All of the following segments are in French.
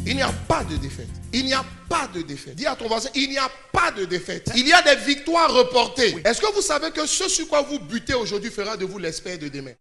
Il n'y a pas de défaite. Il n'y a pas de défaite. Dis à ton voisin, il n'y a pas de défaite. Il y a des victoires reportées. Oui. Est-ce que vous savez que ce sur quoi vous butez aujourd'hui fera de vous l'expert de demain?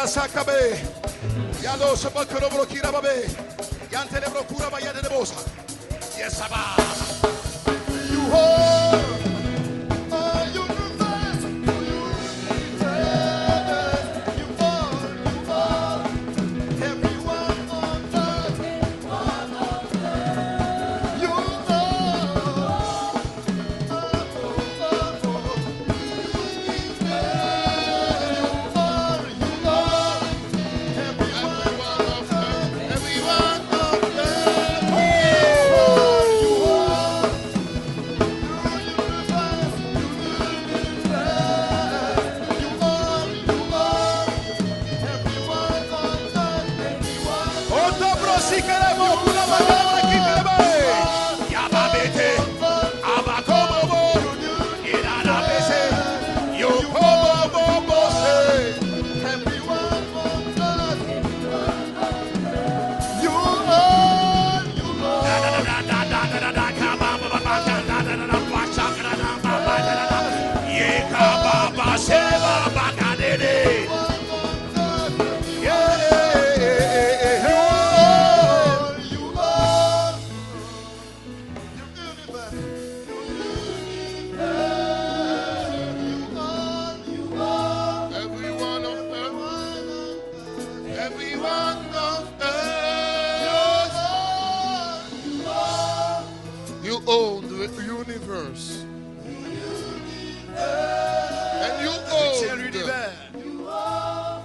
sakabe. Yalo sabakoro brokira babe. Yantele brokura ba yade bosa. Yes, Saba. You hold.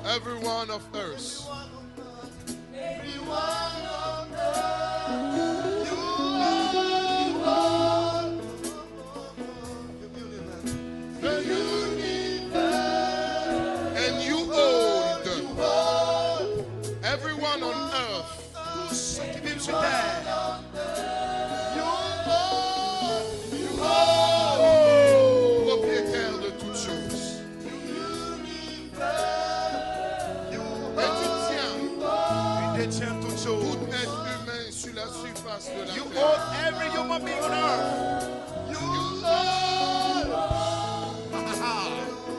Everyone of earth. And you hold everyone on earth. Tous ceux qui vivent sur terre. Propriétaire de toutes choses. Détient toutes choses. Tout être humain sur la surface de la You terre. own every human being on earth. You own.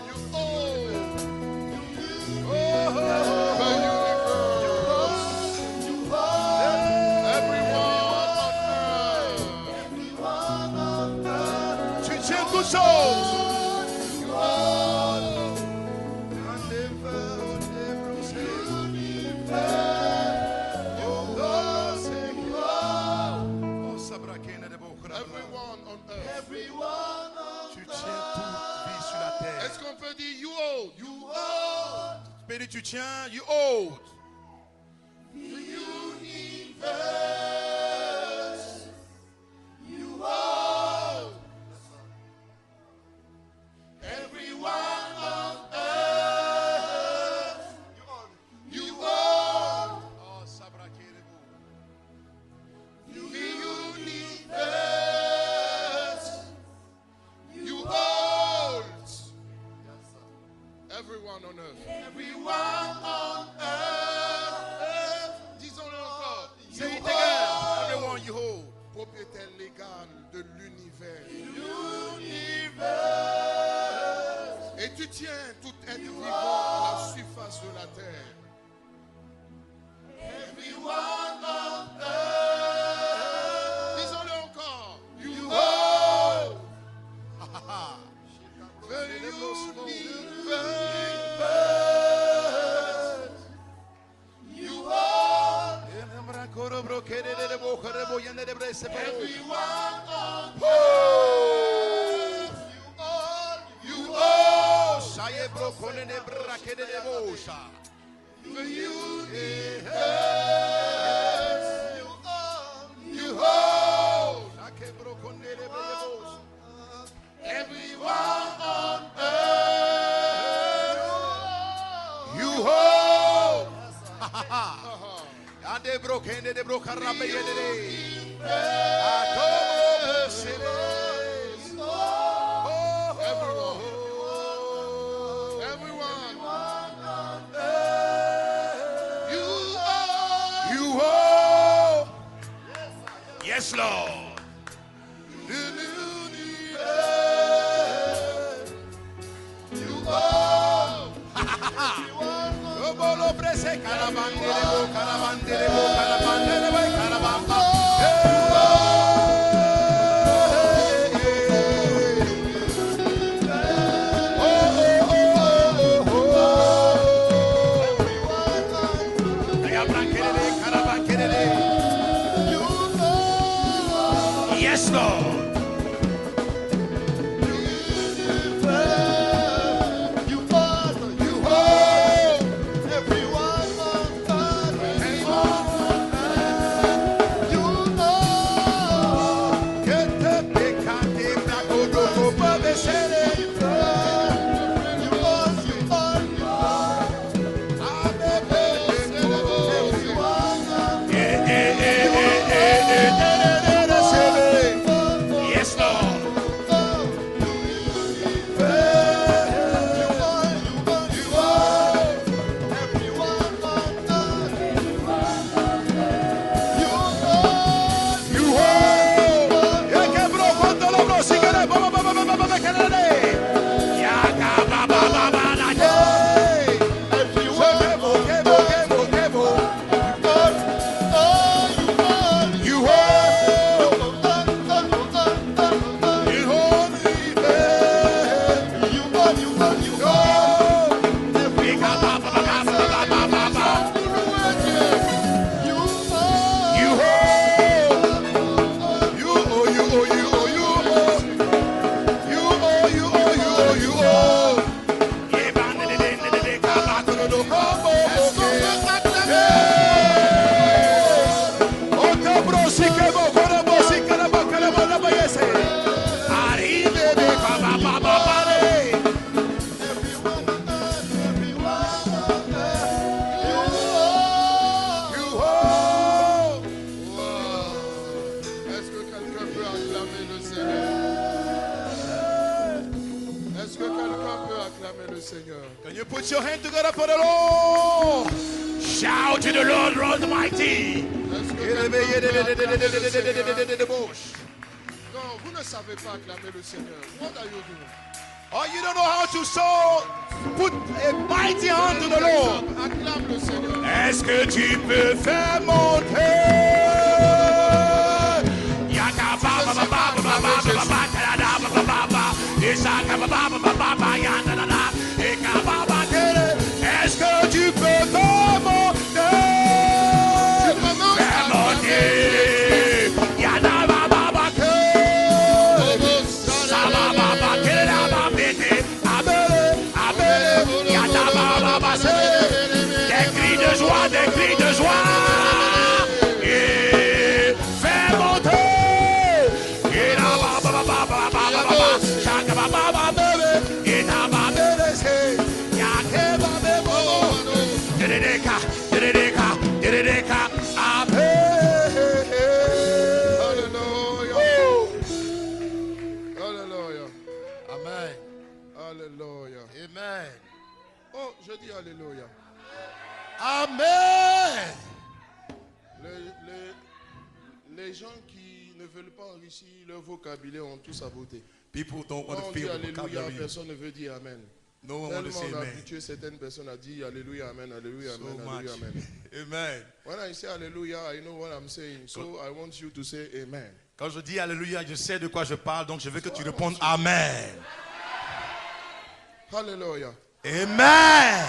You own. The universe. Everyone on earth. Tu tiens toutes choses. You own. Tu tiens toute vie sur la terre. Est-ce qu'on peut dire you hold? You hold. Béni, tu tiens, you hold. The universe. You hold. Everyone on earth. You hold. Oh, sabrakerebo. The universe. You hold. Everyone on earth. Everyone on earth. Disons-le encore. Say it again. Everyone you hold. Propriétaire légal de l'univers. Et tu tiens tout être vivant à la surface de la terre. Everyone on earth. Disons-le encore. You hold. The universe. You hold. Everyone on earth. You hold. The universe. You hold. Everyone on earth. You hold. Ande brokende de brokarabe yedede. Atomo sebe. Everyone. You hold. Yes, Lord. the universe. You hold. Yes, Lord. Yes, Lord. Est-ce que quelqu'un peut acclamer le Seigneur? Est-ce que quelqu'un peut acclamer le Seigneur? Can you put your hand together for the Lord? Shout to the Lord Almighty. Est-ce que quelqu'un peut acclamer le Seigneur? Non, vous ne savez pas acclamer le Seigneur. What are you doing? Oh, you don't know how to put a mighty hand to the Lord. Acclame le Seigneur. Est-ce que tu peux faire monter? Yaka ba ba ba ba ba ba ba ba ba ta da ba ba ba ba. Isaka ba ba ba ba ba ba ya da da da. Eka ba ba tere. Est-ce que tu peux faire monter? Faire monter. Ya da ba ba ba que. Sa ba ba ba tere da ba bete. Abele abele. Ya da ba ba ba se. Des cris de joie, des cris de joie. Et fais monter. Et la ba ba ba ba ba ba ba ba. Chaka ba ba ba bebe. Et la ba bebe se. Ya ke ba bebo. Dedeka, dedeka, dedeka. Alléluia. Alléluia. Amen. Alléluia. Amen. Oh, je dis Alléluia. Amen. Les gens qui ne veulent pas enrichir leur vocabulaire ont tous à voter. People don't want Quand to on dit feel the Alléluia, vocabulary. personne ne veut dire Amen. No one wants to Tellement say on a amen. habitué certaines personnes à dire Alléluia, Amen, Alléluia, So Amen, much. Alléluia, Amen. Amen. When I say Alléluia, I know what I'm saying. So I want you to say Amen. Quand je dis Alléluia, je sais de quoi je parle, donc je veux que tu répondes Amen. Alléluia. Amen.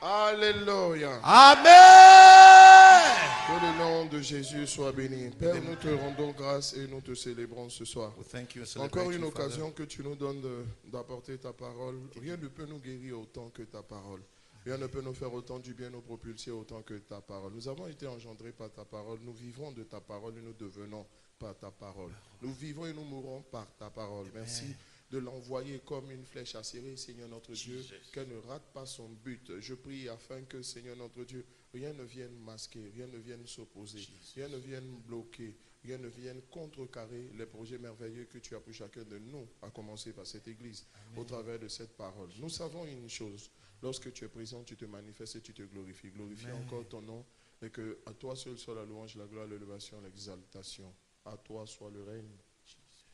Alléluia. Amen. Que le nom de Jésus soit béni. Père, nous te rendons grâce et nous te célébrons ce soir. Well, thank you and celebrate Encore une you, Father. occasion que tu nous donnes d'apporter ta parole. Rien ne peut nous guérir autant que ta parole. Rien ne peut nous faire autant du bien, nous propulser autant que ta parole. Nous avons été engendrés par ta parole. Nous vivrons de ta parole et nous devenons par ta parole. Nous vivons et nous mourrons par ta parole. Merci de l'envoyer comme une flèche acérée, Seigneur notre Dieu, qu'elle ne rate pas son but. Je prie afin que, Seigneur notre Dieu, rien ne vienne masquer, rien ne vienne s'opposer, rien ne vienne bloquer, rien ne vienne contrecarrer les projets merveilleux que tu as pour chacun de nous, à commencer par cette église, au travers de cette parole. Nous savons une chose, lorsque tu es présent, tu te manifestes et tu te glorifies. Glorifie encore ton nom, et que à toi seul soit la louange, la gloire, l'élévation, l'exaltation. À toi soit le règne,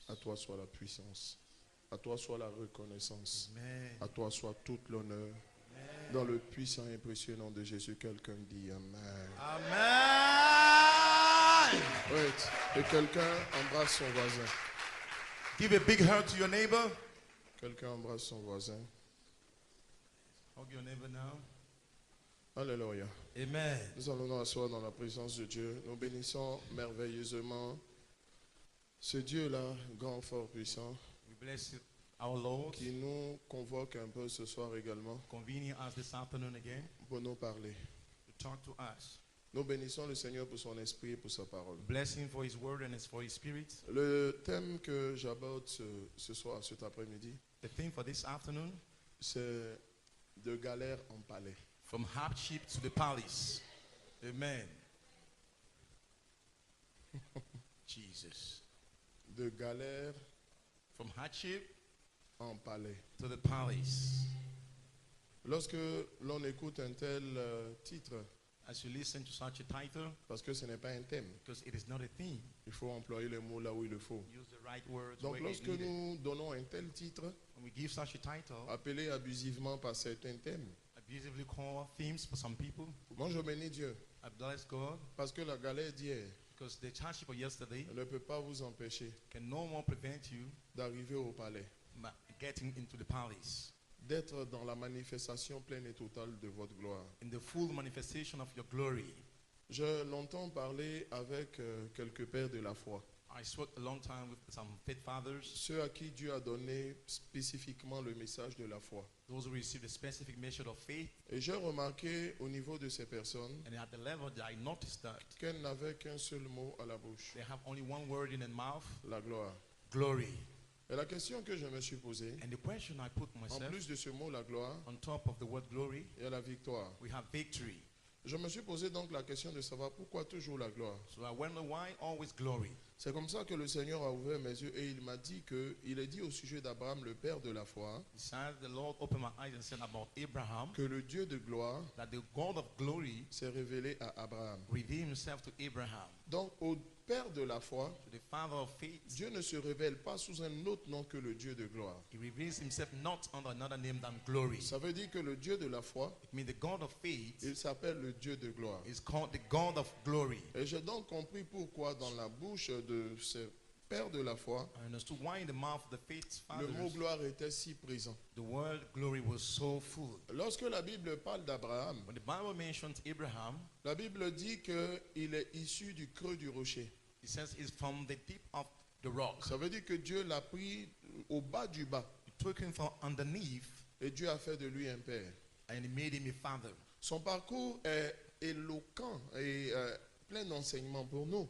à toi soit la puissance. À toi soit la reconnaissance. Amen. À toi soit toute l'honneur Dans le puissant et précieux nom de Jésus, quelqu'un dit Amen. Amen. Wait. Et quelqu'un embrasse son voisin. Give a big hug to your neighbor. Quelqu'un embrasse son voisin. Hug your neighbor now. Alléluia. Amen. Nous allons nous asseoir dans la présence de Dieu. Nous bénissons merveilleusement ce Dieu-là, grand, fort, puissant, We bless our Lord, qui nous convoque un peu ce soir également convening us this afternoon again pour nous parler. to talk to us. Nous bénissons le Seigneur pour son esprit et pour sa parole. Bless him for his word and for his spirit. Le thème que j'aborde ce soir, cet après-midi, The theme for this afternoon, c'est de galère en palais. from hardship to the palace. Amen. Jesus. De galère From hardship en palais. to the palace. Lorsque l'on écoute un tel titre, As you listen to such a title, parce que ce n'est pas un thème, because it is not a theme, il faut employer les mots là où il le faut. use the right words Donc where it's lorsque needed. nous donnons un tel titre, When we give such a title, appelé abusivement par certains thèmes, abusively called themes for some people, moi je bénis Dieu, I bless God, parce que la galère d'hier because the hardship of yesterday ne peut pas vous empêcher can no more prevent you d'arriver au palais, from getting into the palace, d'être dans la manifestation pleine et totale de votre gloire. in the full manifestation of your glory. Je l'entends parler avec quelques pères de la foi, I spoke a long time with some faith fathers, ceux à qui Dieu a donné spécifiquement le message de la foi. those who received a specific measure of faith, Et j'ai remarqué au niveau de ces personnes and at the level that I noticed that qu'elles n'avaient qu'un seul mot à la bouche, they have only one word in their mouth, la gloire. glory. Et la question que je me suis posée, And the question I put en myself, plus de ce mot, la gloire, on top of the word glory, il y a la victoire. we have victory. Je me suis posé donc la question de savoir pourquoi toujours la gloire. So I wonder why always glory. C'est comme ça que le Seigneur a ouvert mes yeux et il m'a dit qu'il est dit au sujet d'Abraham, le père de la foi, Besides, the Lord opened my eyes and said about Abraham, que le Dieu de gloire that the God of glory s'est révélé à Abraham. revealed himself to Abraham. Donc au père de la foi, To the father of faith, Dieu ne se révèle pas sous un autre nom que le Dieu de gloire. he reveals himself not under another name than glory. Ça veut dire que le Dieu de la foi, It means the God of faith il s'appelle le Dieu de gloire. is called the God of glory. Et j'ai donc compris pourquoi dans la bouche de ce père de la foi, I understood why in the mouth of the faith le mot fathers, gloire était si présent. the word glory was so full. Lorsque la Bible parle d'Abraham, When the Bible mentions Abraham, la Bible dit qu'il est issu du creux du rocher. it says it's from the deep of the rock. Ça veut dire que Dieu l'a pris au bas du bas He took him from underneath et Dieu a fait de lui un père. and he made him a father. Son parcours est éloquent et plein d'enseignements pour nous.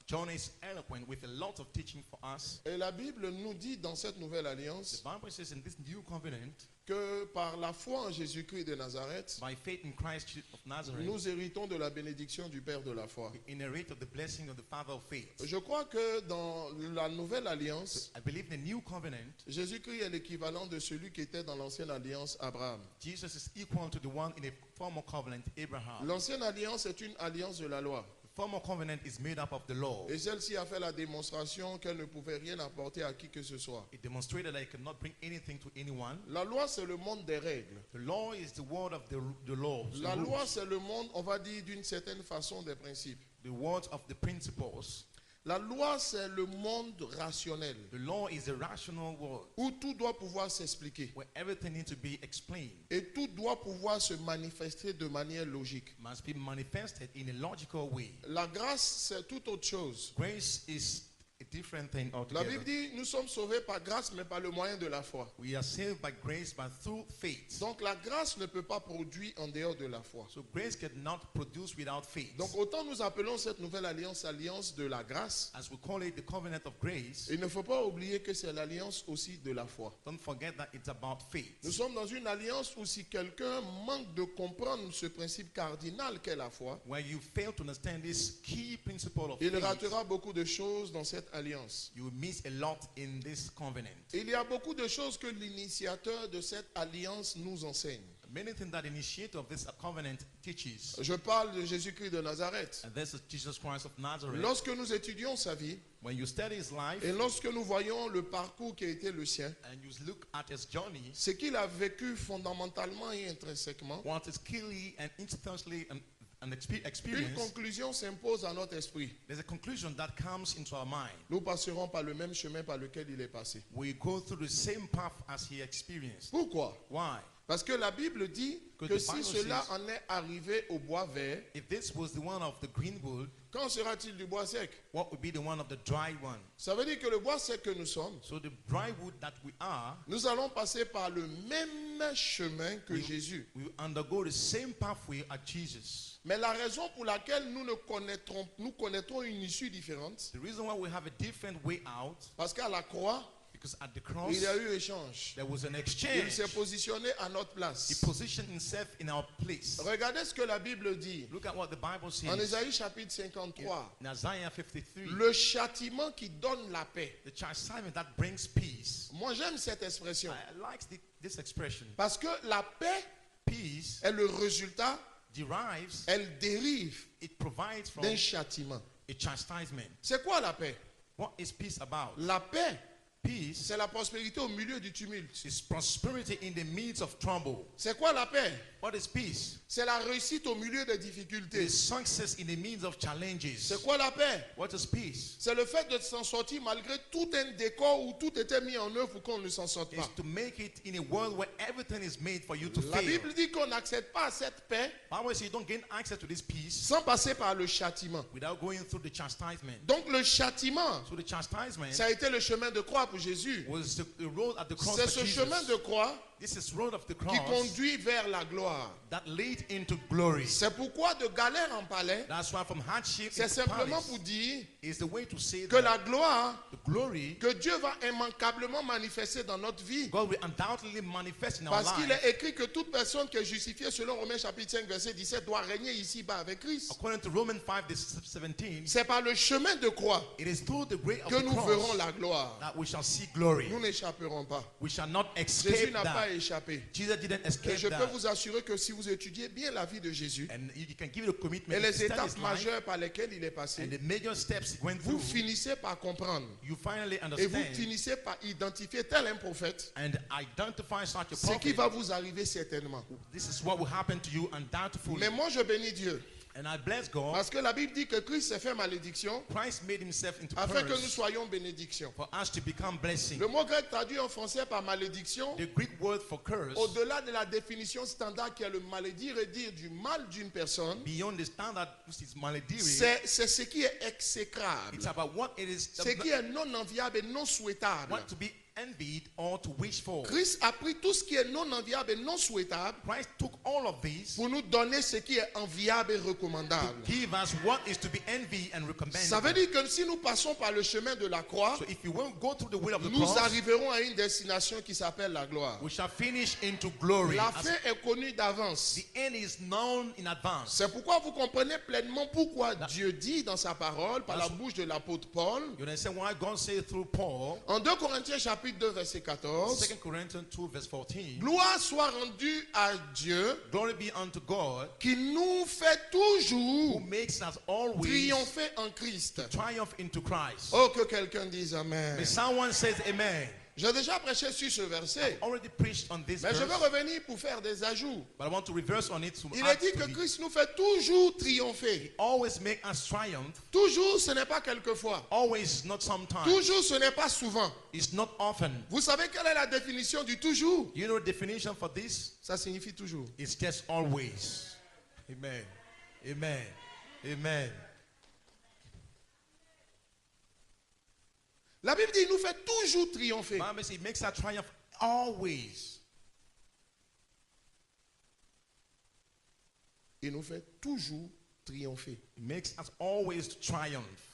John is eloquent with a lot of teaching for us. Et la Bible nous dit dans cette nouvelle The alliance Bible says in this new covenant, que par la foi en Jésus-Christ de Nazareth, by faith in Christ of Nazareth, nous héritons de la bénédiction du Père de la foi. we inherit of the blessing of the Father of faith. Je crois que dans la nouvelle alliance, I believe the new covenant, Jésus-Christ est l'équivalent de celui qui était dans l'ancienne alliance Abraham. Jesus is equal to the one in a former covenant, Abraham. L'ancienne alliance est une alliance de la loi. The former covenant is made up of the law. Et celle-ci a fait la démonstration qu'elle ne pouvait rien apporter à qui que ce soit. It demonstrated that it cannot bring anything to anyone. La loi, c'est le monde des règles. The law is the word of the laws. the La rules. loi, c'est le monde, on va dire, d'une certaine façon des principes. The words of the principles. La loi, c'est le monde rationnel, The law is a rational word où tout doit pouvoir s'expliquer. where everything needs to be explained, Et tout doit pouvoir se manifester de manière logique. must be manifested in a logical way. La grâce, c'est tout autre chose. Grace is a different thing La altogether. Bible dit, nous sommes sauvés par grâce, mais par le moyen de la foi. We are saved by grace, but through faith. Donc la grâce ne peut pas produire en dehors de la foi. So grace cannot produce without faith. Donc autant nous appelons cette nouvelle alliance alliance de la grâce, As we call it the covenant of grace, il ne faut pas oublier que c'est l'alliance aussi de la foi. don't forget that it's about Nous faith. sommes dans une alliance où si quelqu'un manque de comprendre ce principe cardinal qu'est la foi, Where you fail to understand this key principle of il faith, ratera beaucoup de choses dans cette alliance. you will miss a lot in this covenant. Il y a beaucoup de choses que l'initiateur de cette alliance nous enseigne. Many things that the initiator of this covenant teaches. Je parle de Jésus-Christ de Nazareth. And this is Jesus Christ of Nazareth. Lorsque nous étudions sa vie When you study his life et lorsque nous voyons le parcours qui a été le sien, and you look at his journey, ce qu'il a vécu fondamentalement et intrinsèquement, what is keenly and instantly an une experience, conclusion s'impose à notre esprit. there's a conclusion that comes into our mind. Nous passerons par le même chemin par lequel il est passé. We go through the same path as he experienced. Pourquoi? Why? Parce que la Bible dit Que que the si Bible cela says- en est arrivé au bois vert, If this was the one of the green wood, quand sera-t-il du bois sec? what would be the one of the dry one? Ça veut dire que le bois sec que nous sommes, So the dry wood that we are, nous allons passer par le même chemin que Jésus. we undergo the same pathway as Jesus. Mais la raison pour laquelle nous connaîtrons une issue différente, The reason why we have a different way out, parce qu'à la croix, because at the cross, il y a eu échange. there was an Il exchange. s'est positionné à notre He place. positioned himself in our place. Regardez ce que la Bible dit. Look at what the Bible En says. Ésaïe chapitre 53, In Isaiah 53, le châtiment qui donne la paix. the chastisement that brings peace. Moi, j'aime cette expression. I like this expression. Parce que la paix Peace est le résultat, derives, elle dérive it provides from d'un châtiment. a chastisement. C'est quoi la paix? What is peace about? La paix, Peace c'est la prospérité au milieu du tumulte. is prosperity in the midst of trouble. C'est quoi la paix? What is peace? C'est la réussite au milieu des It difficultés. is success in the midst of challenges. C'est quoi la paix? What is peace? C'est le fait de s'en sortir malgré tout un décor où tout était mis en œuvre pour qu'on ne s'en sorte It's pas. to make it in a world where everything is made for you to La fail. Bible dit qu'on n'accède pas à cette paix Bible says you don't gain access to this peace sans passer par le châtiment. without going through the chastisement. Donc le châtiment, So the chastisement ça a été le chemin de croix pour Jésus. was the road at the cross C'est for ce chemin Jesus. de croix This is road of the qui cross conduit vers la gloire. that lead into glory. C'est pourquoi de galère en palais, That's why from hardship c'est into simplement palace pour dire is the way to say que that la gloire the glory que Dieu va immanquablement manifester dans notre vie. God will undoubtedly manifest in our Parce qu'il life. est écrit que toute personne qui est justifiée selon Romains chapitre 5 verset 17 doit régner ici-bas avec Christ. According to Romans 5:17, C'est par le chemin de croix it is through the way of que the nous verrons cross la gloire. that we shall see glory. Nous n'échapperons pas. We shall not Jésus escape n'a pas that. échappé. Jesus didn't Et escape je peux that. vous assurer que si vous étudiez bien la vie de Jésus And you can give it a commitment et les to study étapes his life majeures par lesquelles il est passé, and the major steps he went vous through, finissez par comprendre you finally et vous understand finissez par identifier tel un prophète and identify such a ce qui prophet. va vous arriver certainement. This is what will happen to you undoubtedly. Mais moi je bénis Dieu And I bless God. parce que la Bible dit que Christ s'est fait malédiction Christ made himself into afin que nous curse soyons bénédiction. for us to become blessing. Le mot grec traduit en français par malédiction, The Greek word for curse, au-delà de la définition standard qui est le malédire et dire du mal d'une personne, beyond the standard which is maledire, c'est ce qui est exécrable, it's about what it is, ce qui est non enviable et non souhaitable. what to be envied or to wish for. Christ a pris tout ce qui est non enviable et non souhaitable Christ took all of these pour nous donner ce qui est enviable et recommandable. to give us what is to be envied and Ça veut recommended. dire que si nous passons par le chemin de la croix, So if you won't go through the way of the nous cross, arriverons à une destination qui s'appelle la gloire. we shall finish into glory. La As fin est connue d'avance. the end is known in advance. C'est pourquoi vous comprenez pleinement pourquoi Dieu dit dans sa parole, par la bouche de l'apôtre Paul, You understand why God said through Paul, en 2 Corinthiens chapitre 2 verset 14, 2 Corinthians 2 verse 14, gloire soit rendue à Dieu glory be unto God qui nous fait who toujours makes us always triompher en Christ. triumph into Christ. Oh, que quelqu'un dise Amen. May someone says amen. J'ai déjà prêché sur ce verset, Already preached on this mais je verse, veux revenir pour faire des ajouts. but I want to reverse on it to Il est add dit to que it. Christ nous fait toujours triompher. Always make us triumph. Toujours, ce n'est pas quelquefois. Always, not sometimes. Toujours, ce n'est pas souvent. It's not often. Vous savez quelle est la définition du toujours? You know the definition for this? Ça signifie toujours. It's just always. Amen. Amen. Amen. La Bible dit, il nous fait toujours triompher. Bible says it makes us triumph always. Il nous fait toujours triompher. It makes us always triumph.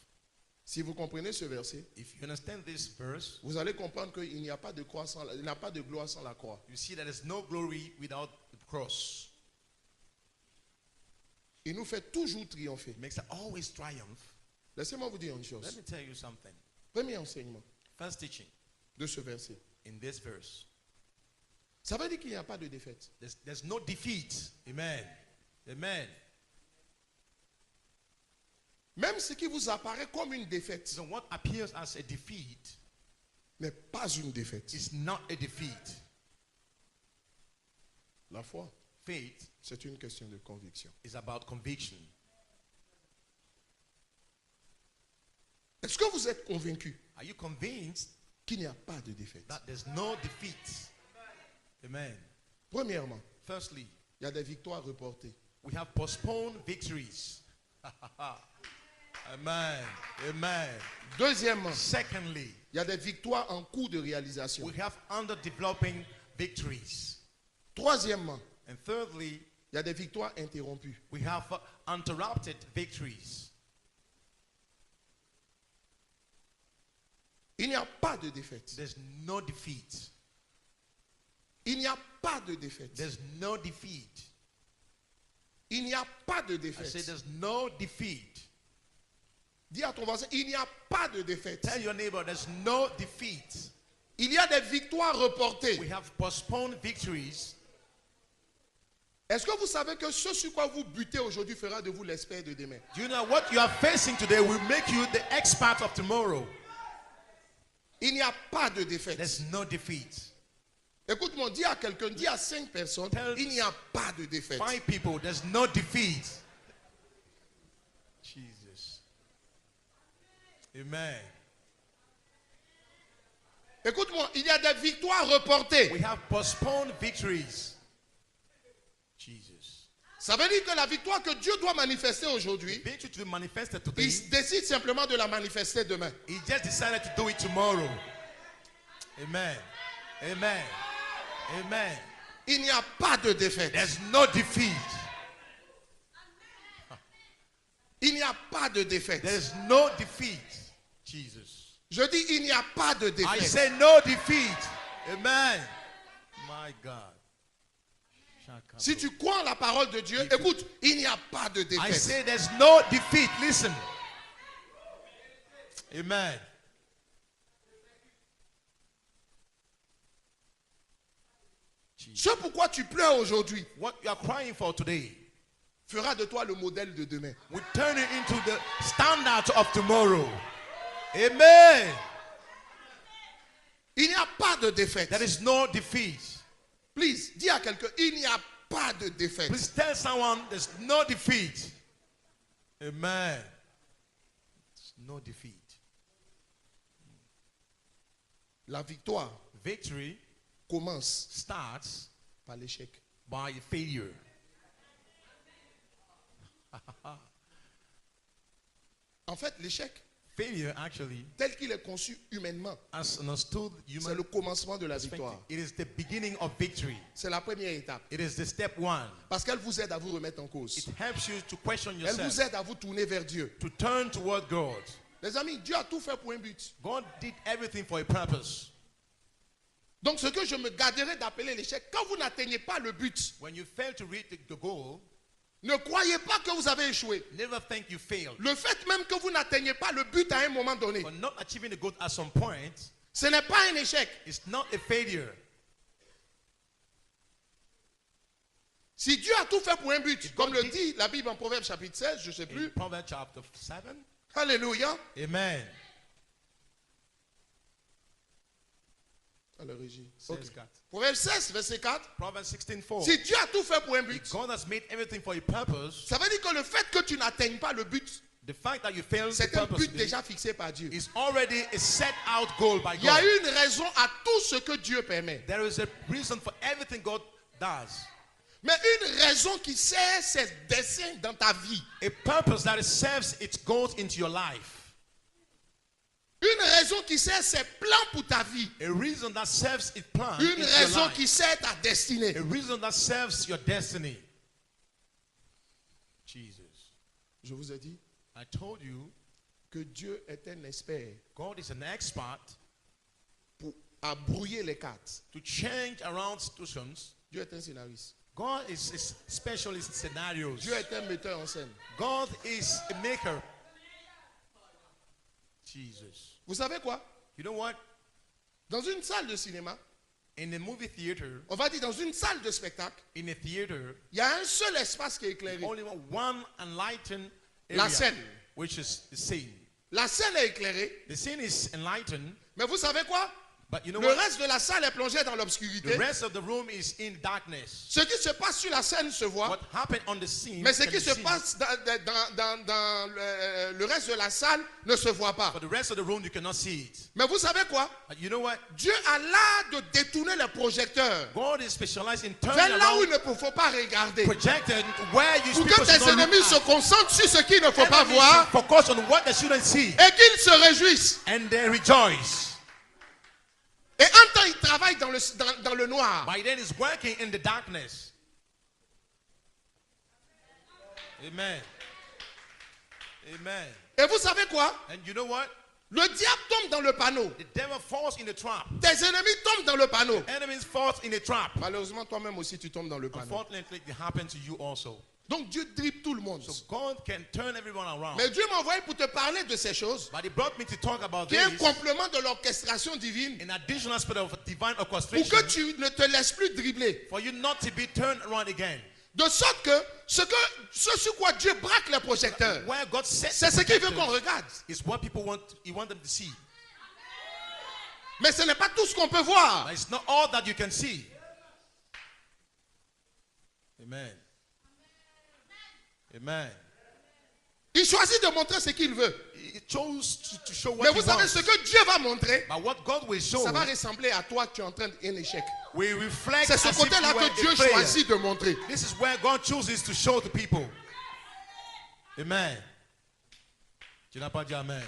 Si vous comprenez ce verset, If you understand this verse, vous allez comprendre qu'il n'y a pas de croix sans il n'y a pas de gloire sans la croix. you see that there's no glory without the cross. Il nous fait toujours triompher. It makes us always triumph. Laissez-moi vous dire une Let chose. me tell you something. Premier enseignement First teaching de ce verset. in this verse. Ça veut dire qu'il n'y a pas de défaite. There's no defeat. Amen. Amen. Même ce qui vous apparaît comme une défaite So what appears as a defeat n'est pas une défaite. is not a defeat. La foi, Faith c'est une question de conviction. is about conviction. Est-ce que vous êtes convaincu Are you convinced qu'il n'y a pas de défaite? that there's no defeat? Amen. Premièrement, Firstly, il y a des victoires reportées. we have postponed victories. Amen. Amen. Deuxièmement, Secondly, il y a des victoires en cours de réalisation. we have underdeveloping victories. Troisièmement, And thirdly, il y a des victoires interrompues. we have interrupted victories. Il n'y a pas de défaite. There's no defeat. Il n'y a pas de défaite. There's no defeat. Il n'y a pas de I say défaite. there's no defeat. Dis à ton voisin, il n'y a pas de défaite. Tell your neighbor there's no defeat. Il y a des victoires reportées. We have postponed victories. Est-ce que vous savez que ce sur quoi vous butez aujourd'hui fera de vous l'expert de demain? Do you know what you are facing today will make you the expert of tomorrow? Il n'y a pas de défaite. There's no defeat. Écoute-moi, dis à quelqu'un, dis à 5 personnes, Tell- il n'y a pas de défaite. 5 people, there's no defeat. Jesus. Amen. Écoute-moi, il y a des victoires reportées. We have postponed victories. Jesus. Ça veut dire que la victoire que Dieu doit manifester aujourd'hui, Victory to be manifested today, il décide simplement de la manifester demain. he just decided to do it tomorrow. Amen. Amen. Amen. Il n'y a pas de défaite. There's no defeat. Il n'y a pas de défaite. There's no defeat. Jesus. Je dis, il n'y a pas de I défaite. say no defeat. Amen. My God. Si tu crois en la parole de Dieu, écoute, il n'y a pas de I défaite. say there's no defeat. Listen. Amen. Ce pourquoi tu pleures aujourd'hui What you are crying for today fera de toi le modèle de demain. will turn it into the standard of tomorrow. Amen. Il n'y a pas de défaite. There is no defeat. Please, dis à quelqu'un, il n'y a pas de défaite. Please tell someone there's no defeat. Amen. There's no defeat. La victoire Victory commence starts par l'échec. by failure. En fait, l'échec, Failure, actually, tel qu'il est conçu humainement, as understood c'est human le commencement de la perspective, victoire. it is the beginning of victory. C'est la première étape. It is the step one. Parce qu'elle vous aide à vous remettre en cause. It helps you to question Elle vous yourself, aide à vous tourner vers Dieu. to turn toward God. Les amis, Dieu a tout fait pour un but. God did everything for a purpose. Donc ce que je me garderai d'appeler l'échec, quand vous n'atteignez pas le but, When you fail to reach the goal, ne croyez pas que vous avez échoué. never think you failed. Le fait même que vous n'atteignez pas le but à un moment donné, For not achieving the goal at some point, ce n'est pas un échec. it's not a failure. Si Dieu a tout fait pour un but, comme le dit la Bible en Proverbe chapitre 16, je ne sais In plus. Proverbs chapter 7, Alléluia. amen. À la régie. Says Ok. God. Proverbe 16, verset 4. Proverbs 16:4. Si Dieu a tout fait pour un but, If God has made everything for a purpose, ça veut dire que le fait que tu n'atteignes pas le but, the fact that you failed the c'est un purpose but déjà fixé par Dieu. is already a set out goal by Il y a God. une raison à tout ce que Dieu permet. There is a reason for everything God does. Mais une raison qui sert ses desseins dans ta vie. A purpose that serves its goals into your life. Une raison qui sert ses plans pour ta vie. A reason that serves its plan Une into your raison life. qui sert ta destinée. A reason that serves your destiny. Jesus. Je vous ai dit I told you, que Dieu est un expert God is an expert pour à brouiller les cartes. to change around situations. Dieu est un scénariste. God is a specialist in scenarios. Dieu est un metteur en scène. God is a maker. Jesus. Vous savez quoi? You know what? Dans une salle de cinéma, In a movie theater, on va dire dans une salle de spectacle, in a theater, il y a un seul espace qui est éclairé. only one enlightened La area, scène. which is the scene. La scène est éclairée, The scene is enlightened, mais vous savez quoi? but you know Le what? reste de la salle est plongé dans The l'obscurité. rest of the room is in darkness. Ce qui se passe sur la scène se voit, What happened on the scene, mais ce can qui be se seen, passe dans le reste de la salle ne se voit pas. but the rest of the room you cannot see it. Mais vous savez quoi? But you know what? Dieu a l'art de détourner les projecteurs God is specialized in vers turning là où il around ne faut pas regarder. projected where you Pour que people tes should not ennemis look se at. concentrent sur ce qu'il ne faut pas Enemies voir should focus on what they shouldn't see, et qu'ils se réjouissent. and they rejoice. Et en temps, ils travaillent dans le noir. By then, he's working in the darkness. Amen. Amen. Et vous savez quoi? And you know what? Le diable tombe dans le panneau. The devil falls in the trap. Tes ennemis tombent dans le panneau. Enemies falls in the trap. Malheureusement, toi-même aussi, tu tombes dans le panneau. Unfortunately, it happened to you also. Donc Dieu dribble tout le monde. So God can turn everyone around. Mais Dieu m'a envoyé pour te parler de ces choses, But he brought me to talk about qui est un this complément de l'orchestration divine, in additional aspect of divine pour orchestration, que tu ne te laisses plus dribbler. for you not to be turned around again. De sorte que ce sur quoi Dieu braque les projecteurs, Where God sets c'est ce qu'il veut qu'on projectors regarde. is what people want. He want them to see. Mais ce n'est pas tout ce qu'on peut voir. But it's not all that you can see. Amen. Amen. Il choisit de montrer ce qu'il veut. He chose to show Mais what vous he savez, wants. ce que Dieu va montrer, But what God will show ça va ressembler à toi que tu es en train d'un échec. will reflect C'est ce as if côté-là you were que Dieu a failure. choisit de montrer. This is where God chooses to show to people. Amen. Tu n'as pas dit Amen.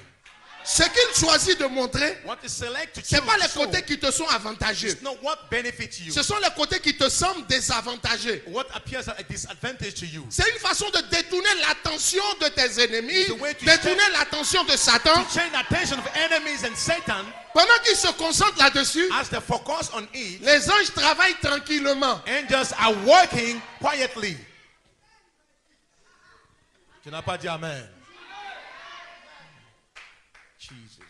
Ce qu'il choisit de montrer, What is select to ce n'est choose pas to les show côtés qui te sont avantageux. is not what benefits you. Ce sont les côtés qui te semblent désavantageux. What appears a disadvantage to you. C'est une façon de détourner l'attention de tes ennemis, It's a way to détourner l'attention de Satan. To change the attention of enemies and Satan Pendant qu'ils se concentrent là-dessus, as they focus on it. les anges travaillent tranquillement. Angels are working quietly. Tu n'as pas dit Amen. Jesus.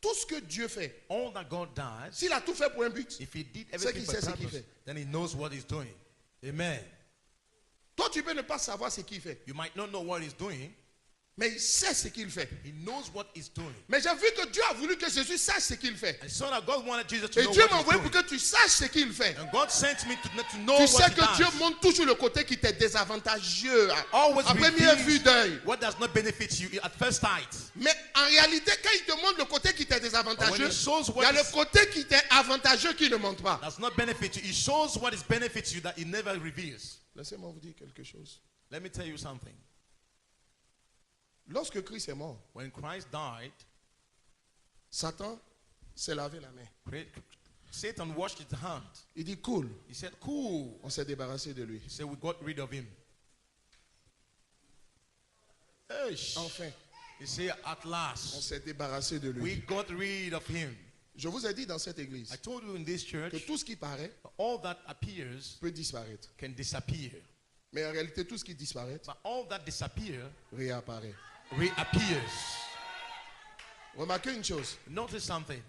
Tout ce que Dieu fait, All that God does, s'il a tout fait pour un but, if he did C'est everything qu'il for sait ce qu'il purpose, fait. then he knows what he's doing. Amen. toi tu peux ne pas savoir ce qu'il fait, You might not know what he's doing. mais il sait ce qu'il fait. He knows what he's doing. Mais j'ai vu que Dieu a voulu que Jésus sache ce qu'il fait. I saw that God wanted Jesus to Et know Dieu what m'a he's envoyé doing. pour que tu saches ce qu'il fait. And God sent me to know Tu what sais he que Dieu does. montre toujours le côté qui t'est désavantageux Always à première reveals vue d'œil. what does not benefit you at first sight. Mais en réalité, quand il te montre le côté qui t'est When désavantageux, he shows il y what a le is, côté qui t'est avantageux qui ne montre pas. does not benefit you, he shows what is benefits you that he never reveals. Laissez-moi vous dire quelque chose. Let me tell you something. Lorsque Christ est mort, When Christ died, Satan s'est lavé la main. Satan washed his hand. Il dit cool, He said, cool. on s'est débarrassé de lui. He said, we got rid of him. Eish. Enfin, He said, at on last, s'est débarrassé de we lui. got rid of him. Je vous ai dit dans cette église I told you in this church, que tout ce qui paraît all that appears peut disparaître. can disappear. Mais en réalité, tout ce qui disparaît But all that disappear réapparaît. reappears. Remarquez une chose. Notice something.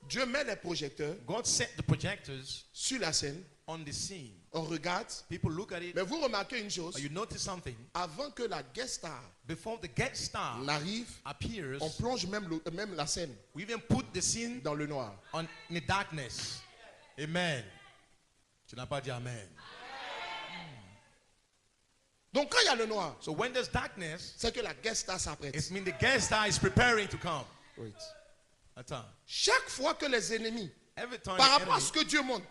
Dieu met les projecteurs God set the projectors sur la scène. on the scene. On regarde. People look at it. Mais vous remarquez une chose. But you notice something. Avant que la guest star Before the guest star n'arrive, appears, on plonge même la scène we even put the scene dans le noir. in the darkness. Amen. Tu n'as pas dit Amen. Donc quand il y a le noir, So when there's darkness, c'est que la guest star s'apprête. it means the guest star is preparing to come. Wait. Attends. Chaque fois que les ennemis, Every time par the rapport à enemy, ce que Dieu montre,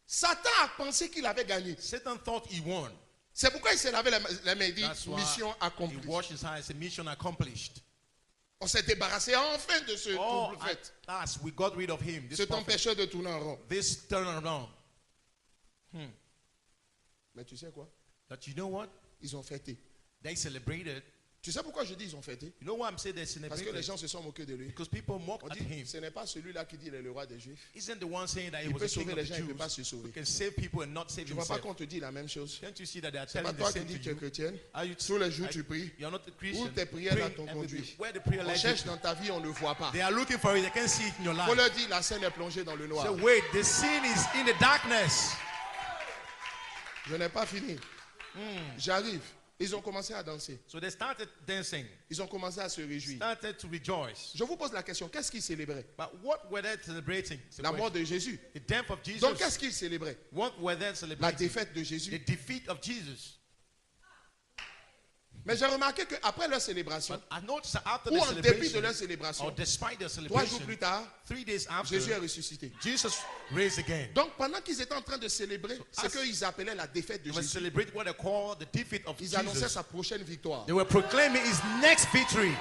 Satan a pensé qu'il avait gagné. Satan thought he won. C'est pourquoi il s'est lavé la main et dit That's why mission he accomplie. washed his hands. It's a mission accomplished. On s'est débarrassé enfin de ce Oh, double at fait, last we got rid of him. This cet prophet, empêcheur de tourner en rond. this turnaround. Mais tu sais quoi? That you know what? Ils ont fêté. They celebrated Tu sais pourquoi je dis ils ont fêté? You know why I'm saying they're Parce que les celebrating? gens se sont moqués de lui. Because people mock On at dit, him. ce n'est pas celui-là qui dit il est le roi des Juifs. Isn't the one saying that he Il was peut the king sauver of les the gens, il ne peut Jews pas se who sauver. can save people and not save Tu ne vois pas himself? qu'on te dit la même chose? Can't you see that they are C'est pas telling the toi qui same dis to que tu es you? chrétienne. Are you Tous les jours tu pries. You're not a Où Christian. tes prières là t'ont Pray every day. conduit. Where the prayer On lies cherche lead you. dans ta vie, on ne voit pas. They are looking for it. They can't see it in your On life. leur dit la scène est plongée dans le noir. So wait, the sin is in the darkness. Je n'ai pas fini. J'arrive. Ils ont commencé à danser. So they started dancing, Ils ont commencé à se réjouir. started to rejoice. Je vous pose la question, qu'est-ce qu'ils célébraient? But what were they celebrating? It's the La mort question. de Jésus. The death of Jesus. Donc qu'est-ce qu'ils célébraient? What were they La celebrating? défaite de The Jésus. defeat of Jesus. Mais j'ai remarqué qu'après leur célébration, But I noticed that after ou the en dépit de celebration, leur or célébration, despite their 3 jours celebration, plus tard, 3 days after, Jésus est ressuscité. Jesus raised again. Donc pendant qu'ils étaient en train de célébrer ce as- qu'ils appelaient la défaite de They were Jésus, celebrating what they call the defeat of ils annonçaient Jesus. sa prochaine victoire. They were proclaiming his next victory.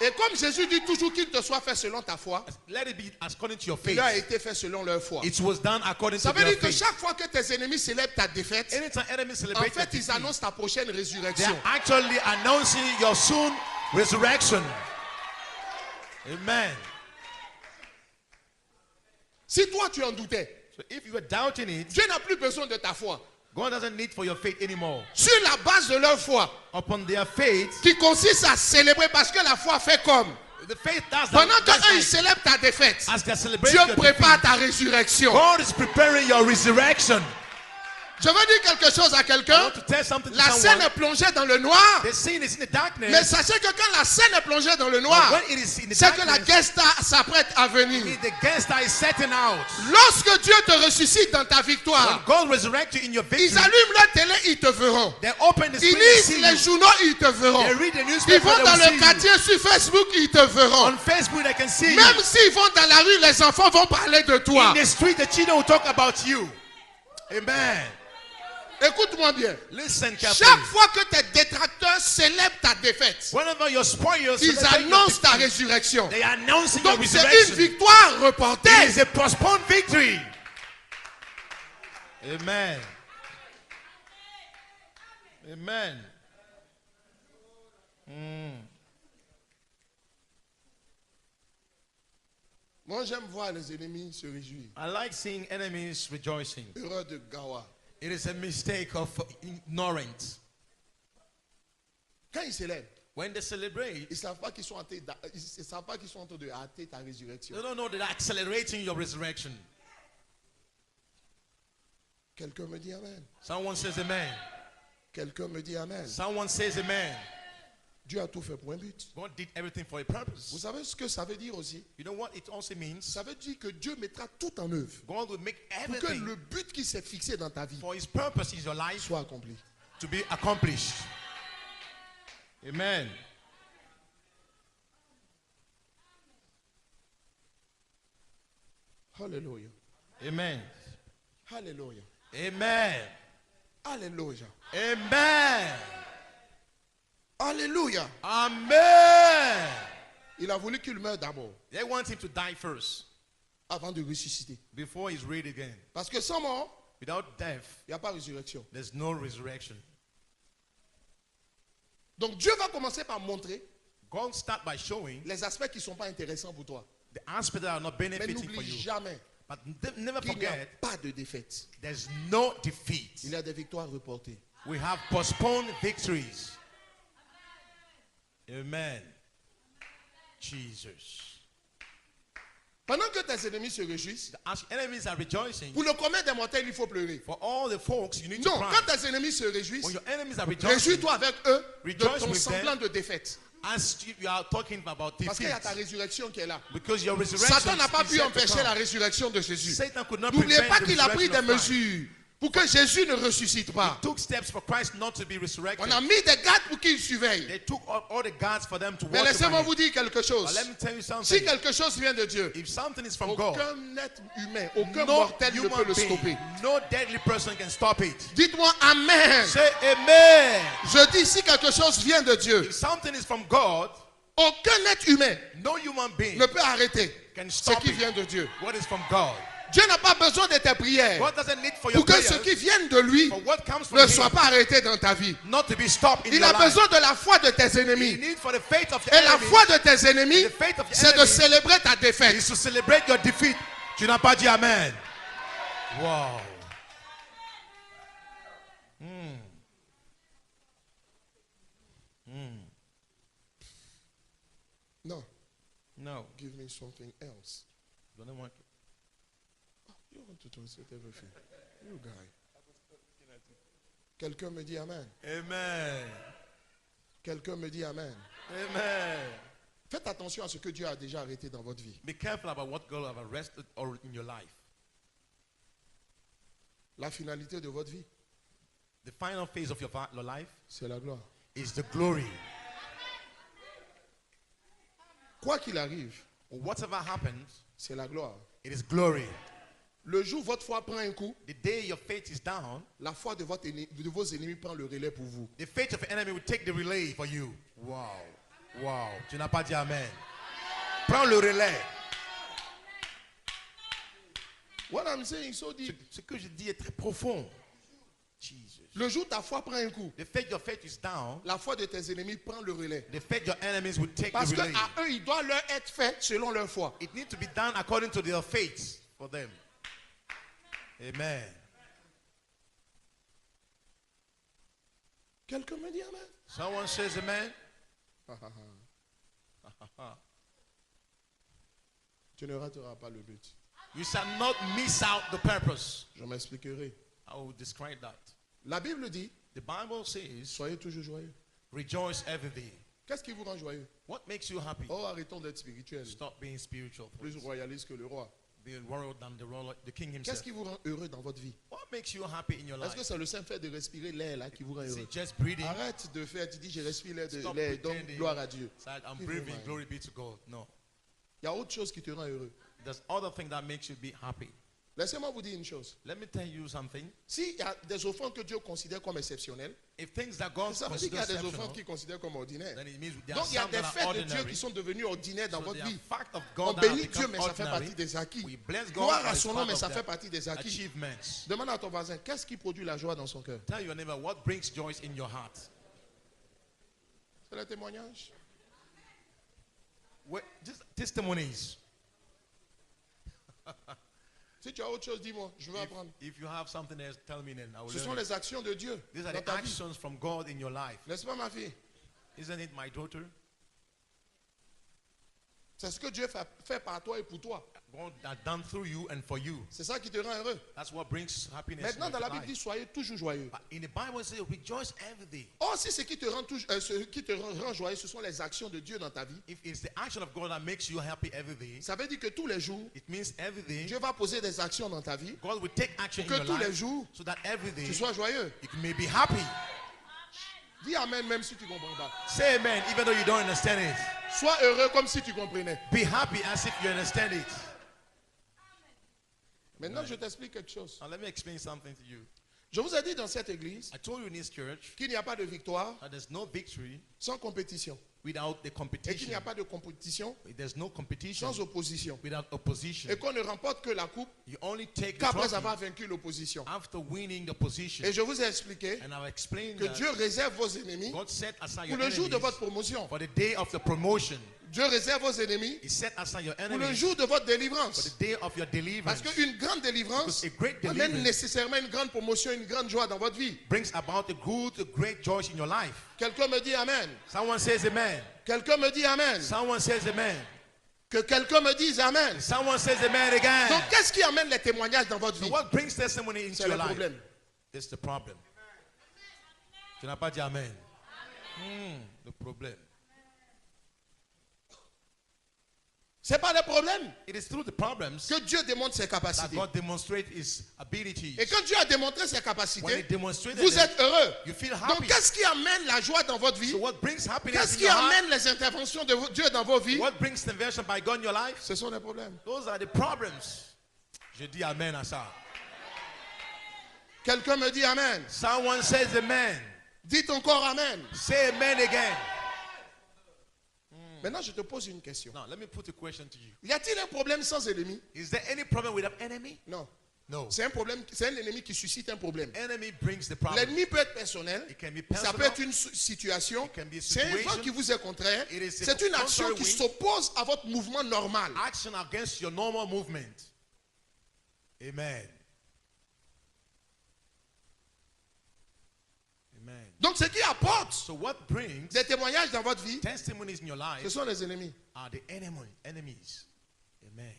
Et comme Jésus dit toujours qu'il te soit fait selon ta foi, Let it be according to your il leur a faith. été fait selon leur foi. It was done according Ça to veut their dire que faith. chaque fois que tes ennemis célèbrent ta défaite, Anytime enemies en celebrate fait, their ils defeat, annoncent ta prochaine they résurrection. are actually announcing your soon resurrection. Amen. Si toi tu en doutais, So if you were doubting it, Dieu n'a plus besoin de ta foi. God doesn't need for your faith anymore. Sur la base de leur foi, Upon their faith, qui consiste à célébrer parce que la foi fait comme. the faith does Pendant that. qu'eux ils Like, célèbrent ta défaite, as they're Dieu celebrating your prépare defeat, ta résurrection. God is preparing your resurrection. Je veux dire quelque chose à I quelqu'un. want to tell something to La scène someone. est plongée dans le noir. The sin is in the darkness. Mais sachez que quand la scène est plongée dans le But noir, when it is in the c'est que la darkness, guesta s'apprête à venir. the guest is setting out. Lorsque Dieu te ressuscite dans ta When victoire, God resurrects you in your ils victory, allument la télé, ils te verront. they open the Ils screen and lisent see les you. journaux, ils te verront. They read the Ils newspaper, vont they dans will le see you. quartier sur Facebook, ils te verront. On Facebook, they can see Même you. s'ils vont dans la rue, les enfants vont parler de toi. In the street, the children will talk about you. Amen. Écoute-moi bien. Listen carefully. Chaque fois que tes détracteurs célèbrent ta défaite, Whenever your spoilers ils celebrate your annoncent ta defeat, résurrection. they are announcing your Donc c'est une resurrection. victoire reportée. It is a postponed victory. Amen. Amen. Moi j'aime voir les ennemis se réjouir. I like seeing enemies rejoicing. Erreur de Gawa. It is a mistake of ignorance. Quand ils célèbrent, When they celebrate, ils ne savent pas qu'ils sont en train ils savent pas qu'ils sont en train de hâter ta résurrection. they don't know they're accelerating your resurrection. Quelqu'un me dit amen. Someone says amen. Quelqu'un me dit amen. Someone says amen. Dieu a tout fait pour un but. God did everything for a Vous purpose. savez ce que ça veut dire aussi? You know what it also means? Ça veut dire que Dieu mettra tout en œuvre God will make pour que everything le but qui s'est fixé dans ta vie for his purpose in your life soit accompli. to be accomplished. Amen. Alléluia. Amen. Alléluia. Amen. Alléluia. Amen. Alléluia. Amen. Il a voulu qu'il meure d'abord They want him to die first avant de ressusciter. before he's raised again. Parce que sans mort, Without death, il n'y a pas de résurrection. there's no resurrection. Donc Dieu va commencer par montrer God start by showing les aspects qui ne sont pas intéressants pour toi. the aspects that are not Mais benefiting for n'oublie you. jamais But never qu'il n'y a forget, pas de défaite. there's no defeat. Il y a des victoires reportées. We have postponed victories. Amen. Jesus. Pendant que tes ennemis se réjouissent, As enemies are rejoicing, pour le commun des mortels, il faut pleurer. for all the folks, you need to Non, cry. quand tes ennemis se réjouissent, When your enemies are rejoicing, réjouis-toi avec eux de Rejoice ton with semblant de défaite. as you are talking about Parce qu'il y defeat, a ta résurrection qui est là. because your resurrection Satan n'a pas is pu yet to empêcher come. la résurrection de Jésus. Satan could not N'oubliez prevent pas the qu'il a pris des resurrection of Christ. mesures pour que Jésus ne ressuscite pas. Took steps for Christ not to be resurrected. On a mis des gardes pour qu'il surveille. They took all the guards for them to Mais watch laissez-moi over vous him. dire quelque But chose. let me tell you Si something. quelque chose vient de Dieu, If something is from God, aucun être humain, aucun no mortel ne peut human le being, stopper. no deadly person can stop it. Dites-moi Amen. Say amen. Je dis si quelque chose vient de Dieu, If something is from God, aucun être humain no human being ne peut arrêter can ce stop qui it. vient de Dieu. What is from God? Dieu n'a pas besoin de tes prières God doesn't need for your pour que prayers, ce qui viennent de lui for what comes from ne him, soit pas arrêté dans ta vie. not to be stopped in Il your a life. besoin de la foi de tes You ennemis. need for the faith of your Et la enemies, foi de tes ennemis, the faith of your c'est de enemies célébrer ta défaite. is to celebrate your defeat. Tu n'as pas dit amen. Wow. Non, No. give me something else. Don't want You want to translate everything. You guy. Quelqu'un me dit amen. Amen. Quelqu'un me dit amen. Amen. Faites attention à ce que Dieu a déjà arrêté dans votre vie. Be careful about what God have arrested or in your life. La finalité de votre vie, The final phase of your life c'est la gloire. is the glory. Quoi qu'il arrive, Whatever happens, c'est la gloire. it is glory. Le jour où votre foi prend un coup, The day your faith is down, la foi de vos ennemis prend le relais pour vous. the faith of the enemy will take the relay for you. Wow. Wow. Tu n'as pas dit amen. Prends le relais. What I'm saying is so deep. Ce que je dis est très profond. Jesus. Le jour où ta foi prend un coup, The faith your faith is down, la foi de tes ennemis prend le relais. the faith your enemies will take Parce the que relay. à eux, il doit leur être fait selon leur foi. It needs to be done according to their faith for them. Amen. Quelqu'un me dit amen. Someone says amen. Tu ne rateras pas le but. You shall not miss out the purpose. Je m'expliquerai. I will describe that. La Bible dit, The Bible says, soyez toujours joyeux. rejoice every day. Qu'est-ce qui vous rend joyeux? What makes you happy? Oh, arrêtons d'être spirituels. Stop being spiritual. Plus royaliste que le roi. Being royal than the king Qu'est-ce himself. qui vous rend heureux dans votre vie? What makes you happy in your Est-ce que life? c'est le simple fait de respirer l'air là qui vous rend Is heureux? it just breathing? Arrête de faire, tu dis je respire l'air, Stop donc pretending. gloire à Dieu. It's like, I'm Give breathing, me mine. glory be to God. No. Il y a autre chose qui te rend heureux. There's other thing that makes you be happy. Laissez-moi vous dire une chose. Let me tell you something. S'il y a des offrandes que Dieu considère comme exceptionnelles, If things that God ça veut dire qu'il y considers a des exceptional, offrandes qu'il considère comme ordinaires. then it means there are Donc il y a some des that faits are de Dieu ordinary. qui sont devenus ordinaires dans So votre they are vie. fact of On God that have bénit Dieu, become mais ça fait ordinary. partie des acquis. We bless God, Gloire but à it's son nom, part mais of ça their fait partie des acquis. achievements. Demande à ton voisin, qu'est-ce qui produit la joie dans son cœur? Tell your neighbor what brings joy in your heart. C'est le témoignage. Just testimonies. Si tu as autre chose, dis-moi, je veux apprendre. If you have something else, tell me then. I will Ce sont learn it. les actions de Dieu These are dans the ta vie. actions from God in your life. N'est-ce pas, ma fille? Isn't it, my daughter? C'est ce que Dieu fait par toi et pour toi. God has done through you and for you. C'est ça qui te rend heureux. That's what brings happiness Maintenant, in dans la your Bible, dit life. soyez toujours joyeux. But in the Bible, it says rejoice every day. Or, si ce qui te rend joyeux, ce sont les actions de Dieu dans ta vie, If it's the action of God that makes you happy every day, ça veut dire que tous les jours, it means every day Dieu va poser des actions dans ta vie God will take action pour in que your tous les life jours, so that every day tu sois joyeux. you may be happy. Dis Amen même si tu ne comprends pas. Say amen even though you don't understand it. Sois heureux comme si tu comprenais. Be happy as if you understand it. Maintenant, je t'explique quelque chose. Now let me explain something to you. Je vous ai dit dans cette église I told you in this church qu'il n'y a pas de victoire that there's no victory sans compétition. without the Et qu'il competition. n'y a pas de compétition There's no competition sans opposition. without opposition. Et qu'on ne remporte que la coupe You only take the qu'après trophy avoir vaincu l'opposition. after winning the position. Et je vous ai expliqué And I've explained que that Dieu réserve vos ennemis God set aside pour your le jour de enemies votre promotion. for the day of the promotion. Dieu réserve vos ennemis He set aside your pour le enemies jour de votre for délivrance. the day of your Parce deliverance. qu'une grande délivrance Because a great amène deliverance nécessairement une grande promotion, une grande joie dans votre vie. brings about a good, a great joy in your life. Quelqu'un me dit Amen. Someone says amen. Quelqu'un me dit Amen. Someone says amen. Que quelqu'un me dise Amen. Someone says amen again. Donc, qu'est-ce qui amène les témoignages dans votre So vie? what brings testimony into C'est your le life? problème. It's the problem. Tu n'as pas dit amen. The problem. C'est pas le problème It is through the problems que Dieu démontre ses that capacités. God demonstrates His abilities. Et quand Dieu a démontré ses When He capacités, demonstrated vous them, êtes heureux. you feel Donc, happy. qu'est-ce qui amène la joie dans votre vie? So what brings happiness Qu'est-ce in qui your heart? amène les interventions de Dieu dans vos vies? What brings conversion by God in your life? Ce sont les problèmes. Those are the problems. Je dis amen à ça. Quelqu'un me dit Amen. Someone says amen. Dites encore Amen. Say amen again. Maintenant, je te pose une question. Now, let me put a question to you. Y a-t-il un problème sans ennemi? Is there any problem with an enemy? Non. No. C'est un problème, c'est un ennemi qui suscite un problème. Enemy brings the problem. L'ennemi peut être personnel, It can be ça peut personal. être une situation, It can be a c'est un situation. vent qui vous est contraire, It is a c'est une action contrary qui wind. s'oppose à votre mouvement normal. Action against your normal movement. Amen. Amen. Donc ce qui apporte So what brings des témoignages dans votre vie, testimonies in your life ce sont les ennemis. are the enemies. Amen.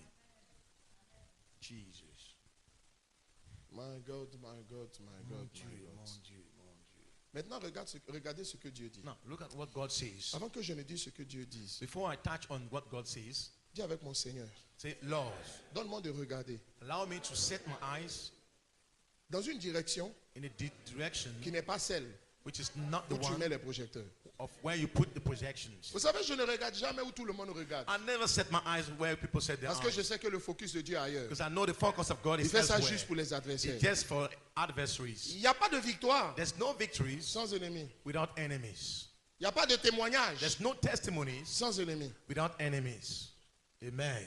Jesus. My God, my God, my God, my God. Maintenant, regardez ce que Dieu dit. Now, look at what God says. Avant que je ne dise ce que Dieu dit, Before I touch on what God says, dis avec mon Seigneur, say, Lord, donne-moi de regarder allow me to set my eyes dans une direction in a direction qui n'est pas celle which is not the où tu one mets les projecteurs. of where you put the projections. Vous savez, je ne regarde jamais où tout le monde regarde. I never set my eyes where people set their Parce que je eyes. sais que le focus de Dieu est ailleurs. Because I know the focus of God Il is fait ça elsewhere. juste pour les adversaires. It's just for adversaries. Il n'y a pas de victoire There's no victories sans ennemis. without enemies. Il n'y a pas de témoignage There's no testimonies sans ennemis. without enemies. Amen.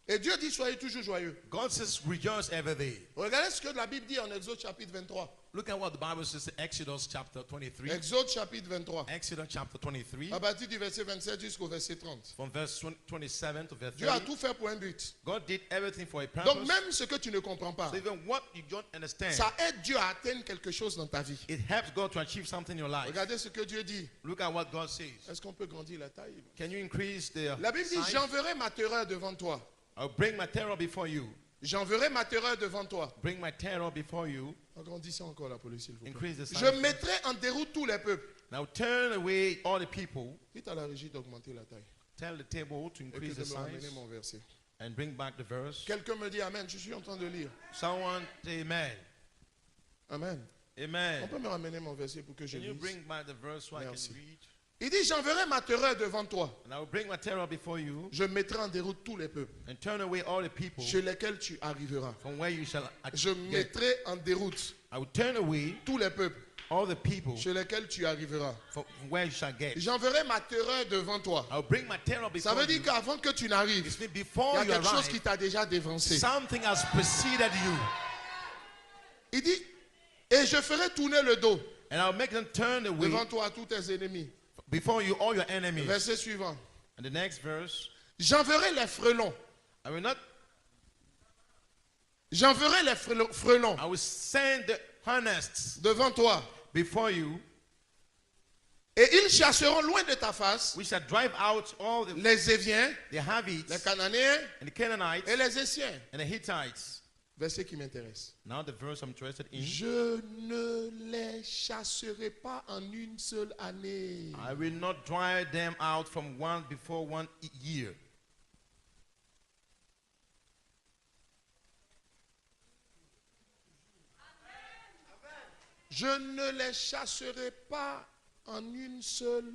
Et Dieu dit soyez toujours joyeux. God says rejoice every day. Regardez ce que la Bible dit en Exode chapitre 23. Look at what the Bible says in Exodus chapter 23. Exode chapitre 23. Exodus chapter 23 À partir du verset 27 jusqu'au verset 30. from verse 27 to verse Dieu a 30. tout fait pour un but. God did everything for a Donc purpose. même ce que tu ne comprends pas, So even what you don't understand, ça aide Dieu à atteindre quelque chose dans ta vie. it helps God to achieve something in your life. Regardez ce que Dieu dit. Look at what God says. Est-ce qu'on peut grandir la taille? Can you increase the La Bible dit size? j'enverrai ma terreur devant toi. I'll bring my terror before you. J'enverrai ma terreur devant toi. Bring my terror before you. Agrandissez encore la police, s'il vous plaît. Increase the size. Je mettrai en déroute tous les peuples. Now turn away all the people. Dites à la régie d'augmenter la taille. Tell the table to Et que increase de the me ramener size mon verset. and bring back the verse. Quelqu'un me dit Amen. Je suis en train de lire. Someone say amen. Amen. On Amen. peut me ramener mon verset pour que je Can you lise. bring back the verse so I Merci. can read? Il dit j'enverrai ma terreur devant toi. And I will bring my terror before you Je mettrai en déroute tous les peuples and turn away all the people chez lesquels tu arriveras. from where you shall Je get. mettrai en déroute I will turn away tous les peuples all the people chez lesquels tu arriveras. from where you shall get. J'enverrai ma terreur devant toi. I will bring my terror Ça before veut dire you. qu'avant que tu n'arrives, It means il y before a you quelque chose qui arrive, t'a déjà dévancé. something has preceded you. Il dit et je ferai tourner le dos And I'll make them turn away devant toi à tous tes ennemis. before you all your enemies. Verset suivant. And the next verse, J'enverrai les frelons. I will not. J'enverrai les frelons I will send the honests devant toi. before you. Et ils chasseront loin de ta face We shall drive out all les Éviens, the Havites les Cananéens and the Canaanites et les Essiens. and the Hittites. Verset qui m'intéresse. Now the verse I'm interested in. Je ne les chasserai pas en une seule année. I will not drive them out from one before 1 year. Je ne les chasserai pas en une seule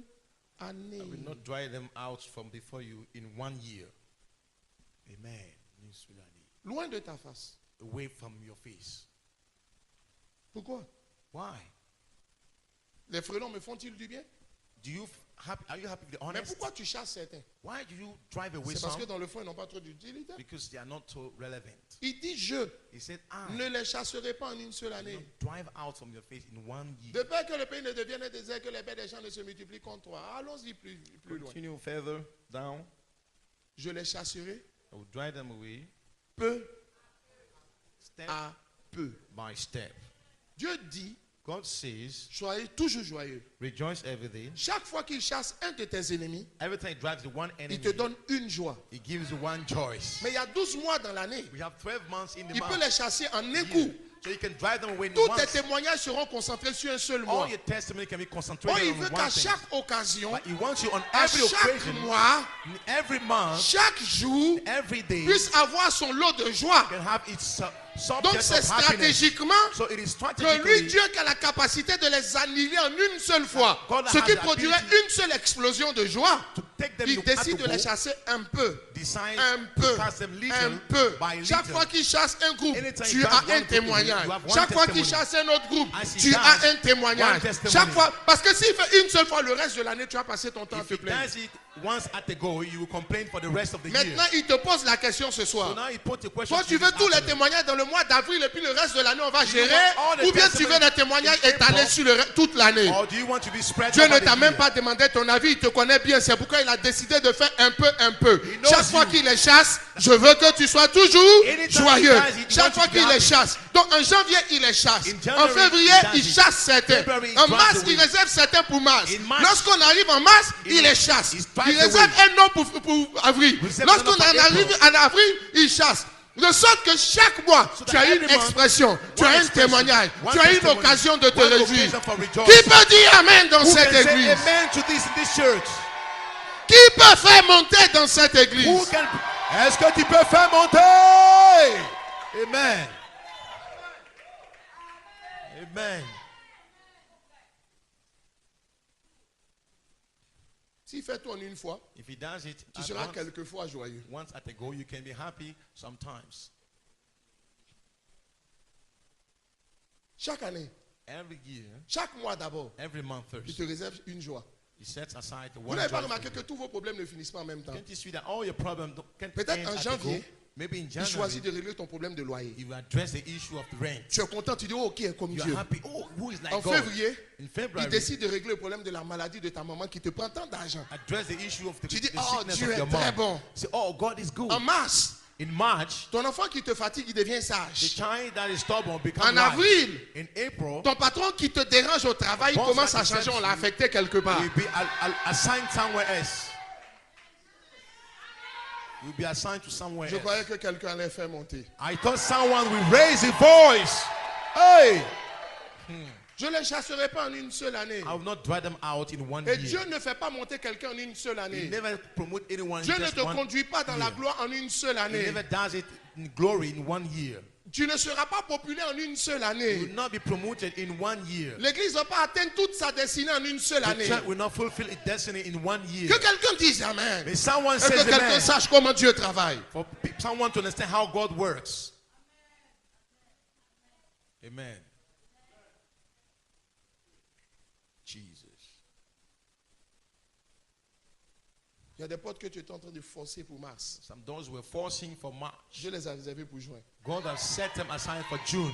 année. I will not drive them out from before you in 1 year. Amen. Loin de ta face. Away from your face. Pourquoi? Why? Les frelons me font-ils du bien? Are you happy with the Mais honest? pourquoi tu chasses certains? Why do you drive away C'est parce some? que dans le fond, ils n'ont pas trop d'utilité. Because they are not so relevant. Il dit je He said, I ne les chasserai pas en une seule will année. not drive out from your face in 1 year. De peur que le pays ne devienne un désert, que les bêtes des champs ne se multiplient contre toi. Allons-y plus loin. Continue further down. Je les chasserai I will drive them away peu step à peu. by step. Dieu dit, God says, soyez toujours joyeux. rejoice every day. Chaque fois qu'il chasse un de tes ennemis, Every time he drives the one il enemy, te donne une joie. he gives you one choice. Mais il y a 12 mois dans l'année. We have 12 months in the Il peut month. les chasser en un year. coup. So you can drive them away in Tous tes once. témoignages seront concentrés sur un seul All mois. your testimony can be Oh, concentrated il on veut one qu'à thing. chaque occasion, But he wants you on à every chaque occasion, mois, every month, chaque jour, every day, puisse avoir son lot de joie. can have its Donc c'est stratégiquement que lui, Dieu, qui a la capacité de les annihiler en une seule fois. Ce qui produirait une seule explosion de joie. Il décide de les chasser un peu. Chaque fois qu'il chasse un groupe, tu as un témoignage. Chaque fois qu'il chasse un autre groupe, tu as un témoignage. Chaque fois, parce que s'il fait une seule fois le reste de l'année, tu vas passer ton temps à te plaindre. Maintenant, il te pose la question ce soir. Toi, tu veux tous les témoignages dans le mois d'avril et puis le reste de l'année, on va gérer? Ou bien tu veux des témoignages étalés sur toute l'année? Dieu ne t'a même pas demandé ton avis, il te connaît bien. C'est pourquoi il a décidé de faire un peu. Chaque fois qu'il les chasse, je veux que tu sois toujours joyeux. Chaque fois qu'il les chasse. Donc en janvier, il les chasse. En février, il chasse certains. En mars, il réserve certains pour mars. Lorsqu'on arrive en mars, il les chasse. Il réserve un nom pour avril. Lorsqu'on arrive en avril, il chasse. De sorte que chaque mois, tu as une expression, tu as un témoignage, tu as une occasion de te réjouir. Qui peut dire Amen dans cette église? Qui peut faire monter dans cette église? Est-ce que tu peux faire monter? Amen. Amen. S'il fait tout en une fois, If he does it tu seras quelquefois joyeux. once at a go, you can be happy sometimes. Chaque année, Every year, chaque mois d'abord, every month, il te réserve une joie. he sets aside Vous one n'avez pas joy remarqué for que you. tous vos problèmes ne finissent pas en même temps? Can't you see that all your problems can't Peut-être end en at a go? janvier, Maybe in il choisit January, de régler ton problème de loyer. you address the issue of the rent. Tu es content, tu dis, oh, qui est comme You're Dieu? happy. Oh, who is like En God? février, In il February, décide de régler le problème de la maladie de ta maman qui te prend tant d'argent. address the issue of the Tu dis, oh, sickness Dieu of est your très mom. bon. Say, oh, God is good. En mars, In March, ton enfant qui te fatigue, il devient the sage. child that is stubborn becomes En avril, In April, ton patron qui te dérange au travail Boss commence à that changer, on l'a you affecté quelque part. will be assigned somewhere else. You'll be assigned to somewhere Je else. croyais que quelqu'un allait faire monter. I thought someone will raise his voice. Hey! Je ne les chasserai pas en une seule année. I will not drive them out in one Et year. Dieu ne fait pas monter quelqu'un en une seule He année. never promote anyone in Dieu ne just te one conduit pas dans la year. gloire en une seule He année. never does it in glory in 1 year. Tu ne seras pas populaire en une seule You année. will not be promoted in 1 year. L'église ne va pas atteindre toute sa destinée en une seule The année. church will not fulfill its destiny in 1 year. Que quelqu'un dise Amen. May someone Et says que quelqu'un amen. sache comment Dieu travaille. For someone to understand how God works. Amen. Jesus. Il y a des portes que tu es en train de forcer pour mars. Some doors were forcing for March. Je les ai réservées pour juin. God has set them aside for June.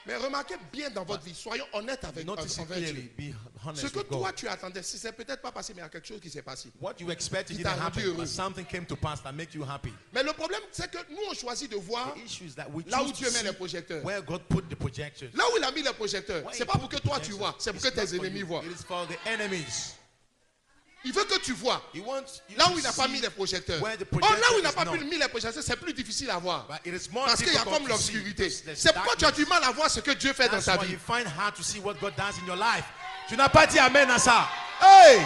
Mais remarquez bien dans votre vie, soyons honnêtes avec Notice it envers Dieu. clearly. Be Ce honest que with toi God. tu attendais, si c'est peut-être pas passé, mais il y a quelque chose qui s'est passé. What you expected Qui didn't t'a rendu happen, heureux. but something came to pass that make you happy. Mais le problème, c'est que nous, on choisit de voir The issue is that we là où choose Dieu to met see les projecteurs. where God put the projectors. Là où il a mis les projecteurs, Where c'est he pas pour put que the toi tu projectors. vois, c'est pour It's que not tes for ennemis you. voient. It is for the enemies. Il veut que tu vois. He wants you Là to où il n'a pas see mis les projecteurs. where the Oh, là où projector il n'a is pas not. mis les projecteurs, c'est plus difficile à voir. But it is more Parce qu'il y a difficult comme to see. l'obscurité. There's C'est pourquoi tu as darkness. du mal à voir ce que Dieu fait dans That's ta why vie. you find hard to see what God does in your life. Tu n'as pas dit amen à ça. Hey!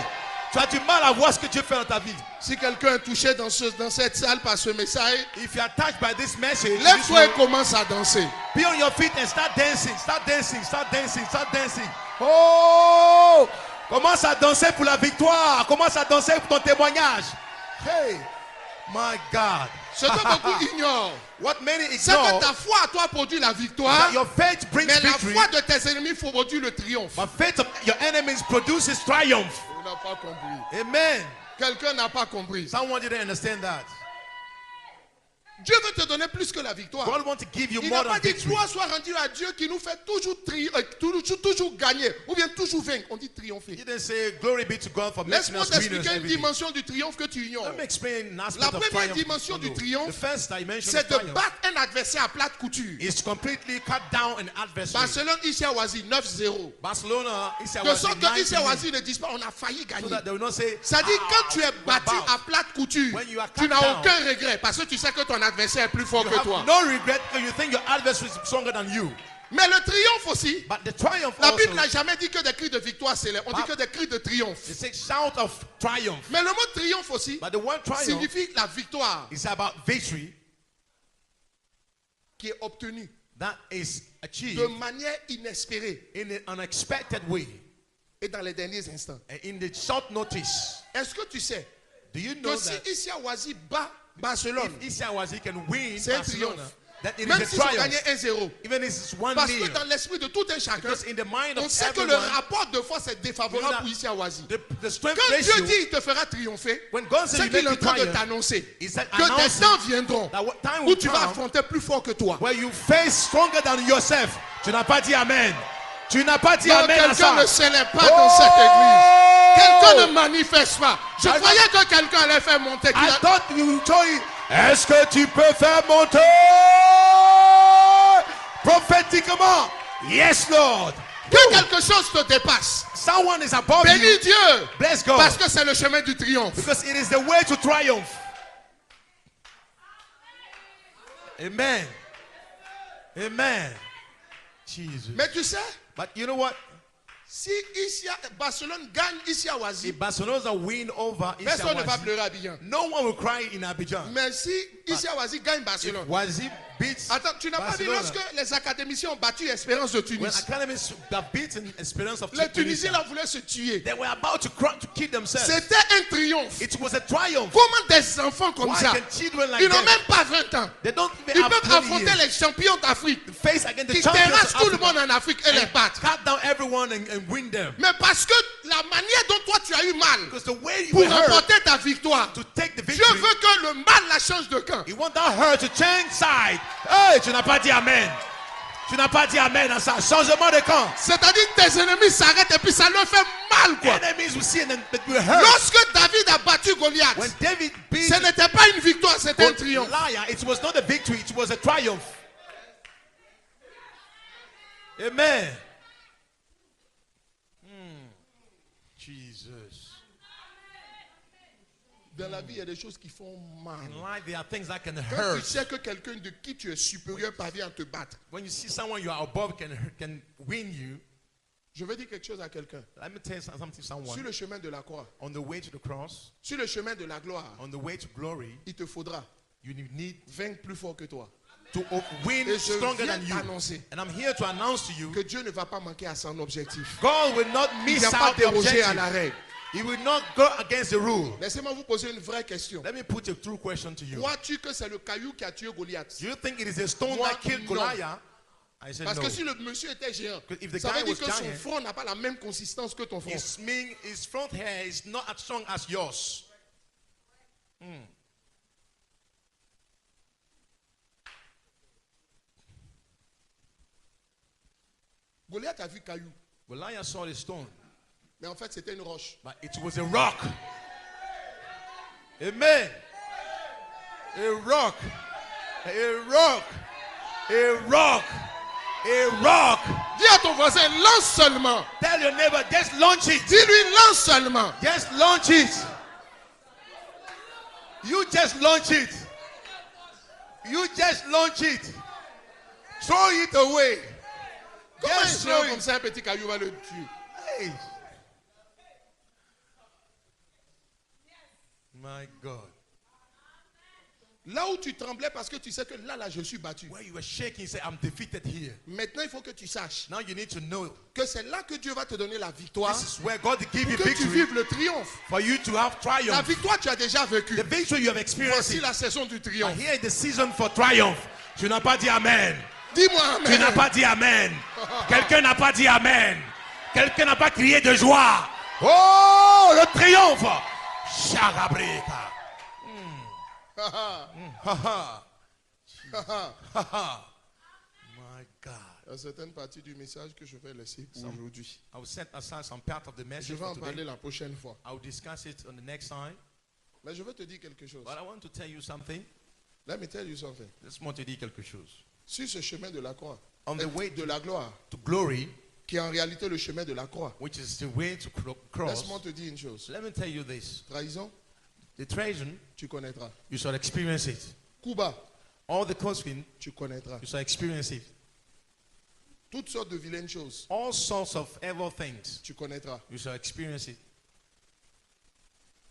Tu as du mal à voir ce que Dieu fait dans ta vie. Si quelqu'un est touché dans cette salle par ce message, If you are touched by this message, lève-toi et commence à danser. be on your feet and start dancing. Start dancing. Start dancing. Start dancing. Oh! Commence à danser pour la victoire. Commence à danser pour ton témoignage. Hey! My God. Ce que beaucoup ignorent, What many c'est que ignore ta foi à toi produit la is victoire, that your faith brings mais la victory. foi de tes ennemis produit le triomphe. But faith of your enemies produces triumph. On n'a pas compris. Amen. Quelqu'un n'a pas compris. Someone didn't understand that. Dieu veut te donner plus que la victoire. God wants to give you Il more n'a pas than dit victory. gloire soit rendue à Dieu qui nous fait toujours gagner ou bien toujours vaincre. On dit triompher. He didn't say glory be to God for making Laisse-moi us winners t'expliquer une every day. dimension du triomphe que tu ignores. Let me explain an aspect La of première triumph. dimension to du you. triomphe, The first dimension c'est of de triumph battre un adversaire à plate couture. is completely cut down an adversary. Barcelone, ici à Oasis, 9-0. Barcelona is De sorte que ici à Oasis ne disent pas on a failli so gagner. that they will not say, Ça dit quand tu es we're battu about. à plate couture, When you are tu cut n'as down, aucun regret parce que tu sais que ton adversaire est plus fort You que have toi. no regret because you think your adversary is stronger than you. Mais le triomphe aussi, But the triumph la Bible also, n'a jamais dit que des cris de victoire s'élèvent, on dit que des cris de triomphe. it says shout of triumph. Mais le mot triomphe aussi But the word triumph signifie la victoire. is about victory. qui est obtenu that is de achieved manière inespérée in an unexpected way et dans les derniers instants. and in the short notice. Est-ce que tu sais Do you know que si that Issa Wazi bat Barcelone, if Issa Wazi can win c'est un Barcelona, triomphe. that it Même is a s'ils ont triumph, gagné 1-0. even if it's 1-0, Parce que dans l'esprit de tout un chacun, because in the mind of on sait que le everyone, rapport de force est défavorable pour Issa Wazi. the strength Quand Dieu ratio, dit il te fera triompher, when God says c'est you qu'il est make en you train de triumph, t'annoncer he said, que des announcing temps viendront that what time où will tu vas come affronter plus fort que toi. where you face stronger than yourself. Tu n'as pas dit Amen. Tu n'as pas dit Non, Amen à quelqu'un ça. ne célèbre pas dans cette église. Quelqu'un ne manifeste pas. Je I croyais que quelqu'un allait faire monter. I thought you told me, est-ce que tu peux faire monter prophétiquement? Yes, Lord. Que quelque chose te dépasse. Someone is above Bénis you. Dieu. Bless God. Parce que c'est le chemin du triomphe. Because it is the way to triumph. Amen. Amen. Jesus. Mais tu sais, But you know what? si Barcelone gagne Issa Wazi, If Barcelona win over personne ne va Issa pleurer à Abidjan. no one will cry in Abidjan. Mais si Issa Wazi gagne Barcelone, Wazi beats attends, tu n'as pas vu Barcelona. lorsque les académiciens ont battu Espérance de When Tunis, academies have beaten Esperance of les Tunisiens Tunisia, là voulaient se tuer. they were about to kill themselves. C'était un triomphe. It was a triumph. Comment des enfants comme Why ça, can children like ils n'ont them, même pas 20 ans, they don't ils even have peuvent 20 affronter years, les champions d'Afrique, face against the qui champions terrassent of tout le Africa, monde en Afrique et les battent. cut down everyone and win them. Mais parce que la manière dont toi tu as eu mal Because the way you pour were hurt remporter ta victoire, to take the Dieu victory, veut que le mal la change de camp. you want that hurt to change side. Hey, tu n'as pas dit Amen. Tu n'as pas dit Amen à ça. Changement de camp. C'est-à-dire que tes ennemis s'arrêtent et puis ça leur fait mal quoi. Enemies will see and then they will hurt. Lorsque David a battu Goliath, When David beat ce n'était pas une victoire, c'était un triomphe. Goliath, it was not a victory, it was a triumph. Amen. Jesus. Dans la vie, il y a des choses qui font mal. In life, there are things that can Quand tu hurt. sais que quelqu'un de qui tu es supérieur parvient à te battre, When you see someone you are above can win you, je veux dire quelque chose à quelqu'un. let me tell you something to Sur someone. le chemin de la croix, On the way to the cross, sur le chemin de la gloire, on the way to glory, il te faudra you need vaincre plus fort que toi. to win Et je stronger viens than you. t'annoncer And I'm here to announce to you, que Dieu ne va pas manquer à son objectif. God will not Il miss n'y a pas out the dérogé à la objective. règle. He will not go against the rule. Laissez-moi vous poser une vraie question. Let me put a true question to you. Crois-tu que c'est le caillou qui a tué Goliath? Do you think it is a stone Moi, that killed non. Goliath? I said Parce no. que si le monsieur était géant, Because if the ça guy veut dire was que son giant, front n'a pas la même consistance que ton front. His front hair is not as strong as yours. Goliath a vu caillou, Goliath saw the stone, mais en fait c'était une roche. but it was a rock. Amen. A rock. A rock. A rock. A rock. Dis à ton voisin, lance seulement. Tell your neighbor, just launch it. Dis-lui, lance seulement. Just launch it. You just launch it. You just launch it. Throw it away. Comment Just un throw géant comme it. ça, un petit caillou va le tuer? Hey. My God. Là où tu tremblais parce que tu sais que là, je suis battu. Where you were shaking, you say, I'm defeated here. Maintenant, il faut que tu saches Now you need to know que c'est là que Dieu va te donner la victoire this is where God will give pour you que tu victory vives le triomphe. for you to have La triumph. victoire, tu as déjà vécu. The victory you have experienced. Voici la saison du But triomphe. here is the season for triumph. Tu n'as pas dit Amen. Dis-moi Tu n'as amen. pas dit Amen. Quelqu'un n'a pas dit Amen. Quelqu'un n'a pas crié de joie. Oh, le triomphe. Charabrika. My God. Il y a certaines parties du message que je vais laisser pour aujourd'hui. I will set aside some part of the Je message vais for en parler today. la prochaine fois. I will discuss it on the next time. Mais je veux te dire quelque chose. But I want to tell you something. Let me tell you something. Laisse-moi te dire quelque chose. Sur ce chemin de la croix, On the way de la gloire, to glory, qui est en réalité le chemin de la croix, which is the way to cross, laisse-moi te dire une chose. let me tell you this. Trahison, The treason, tu connaîtras. you shall experience it. Coup bas, All the consequence, tu connaîtras. you shall experience it. Toutes sortes de vilaines choses, All sorts of evil things, tu connaîtras. you shall experience it.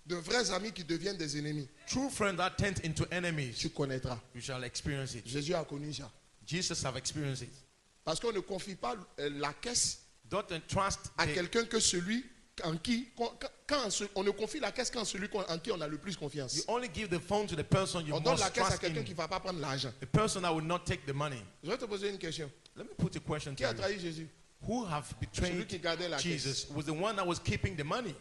De vrais amis qui deviennent des ennemis, True friends that turn into enemies, tu connaîtras. you shall experience it. Jésus a connu ça. Jesus have experienced it. Parce qu'on ne confie pas la caisse Don't entrust à the, quelqu'un que celui en qui, on ne confie la caisse qu'en celui en qui on a le plus you confiance. only give the phone to the person you On donne most la caisse à trust quelqu'un in. qui ne va pas prendre l'argent. The person that will not take the money. Je vais te poser une question. Let me put a question Qui to a you. trahi Jésus? Who have Celui betrayed qui gardait la Jesus caisse. was the one that was keeping the money.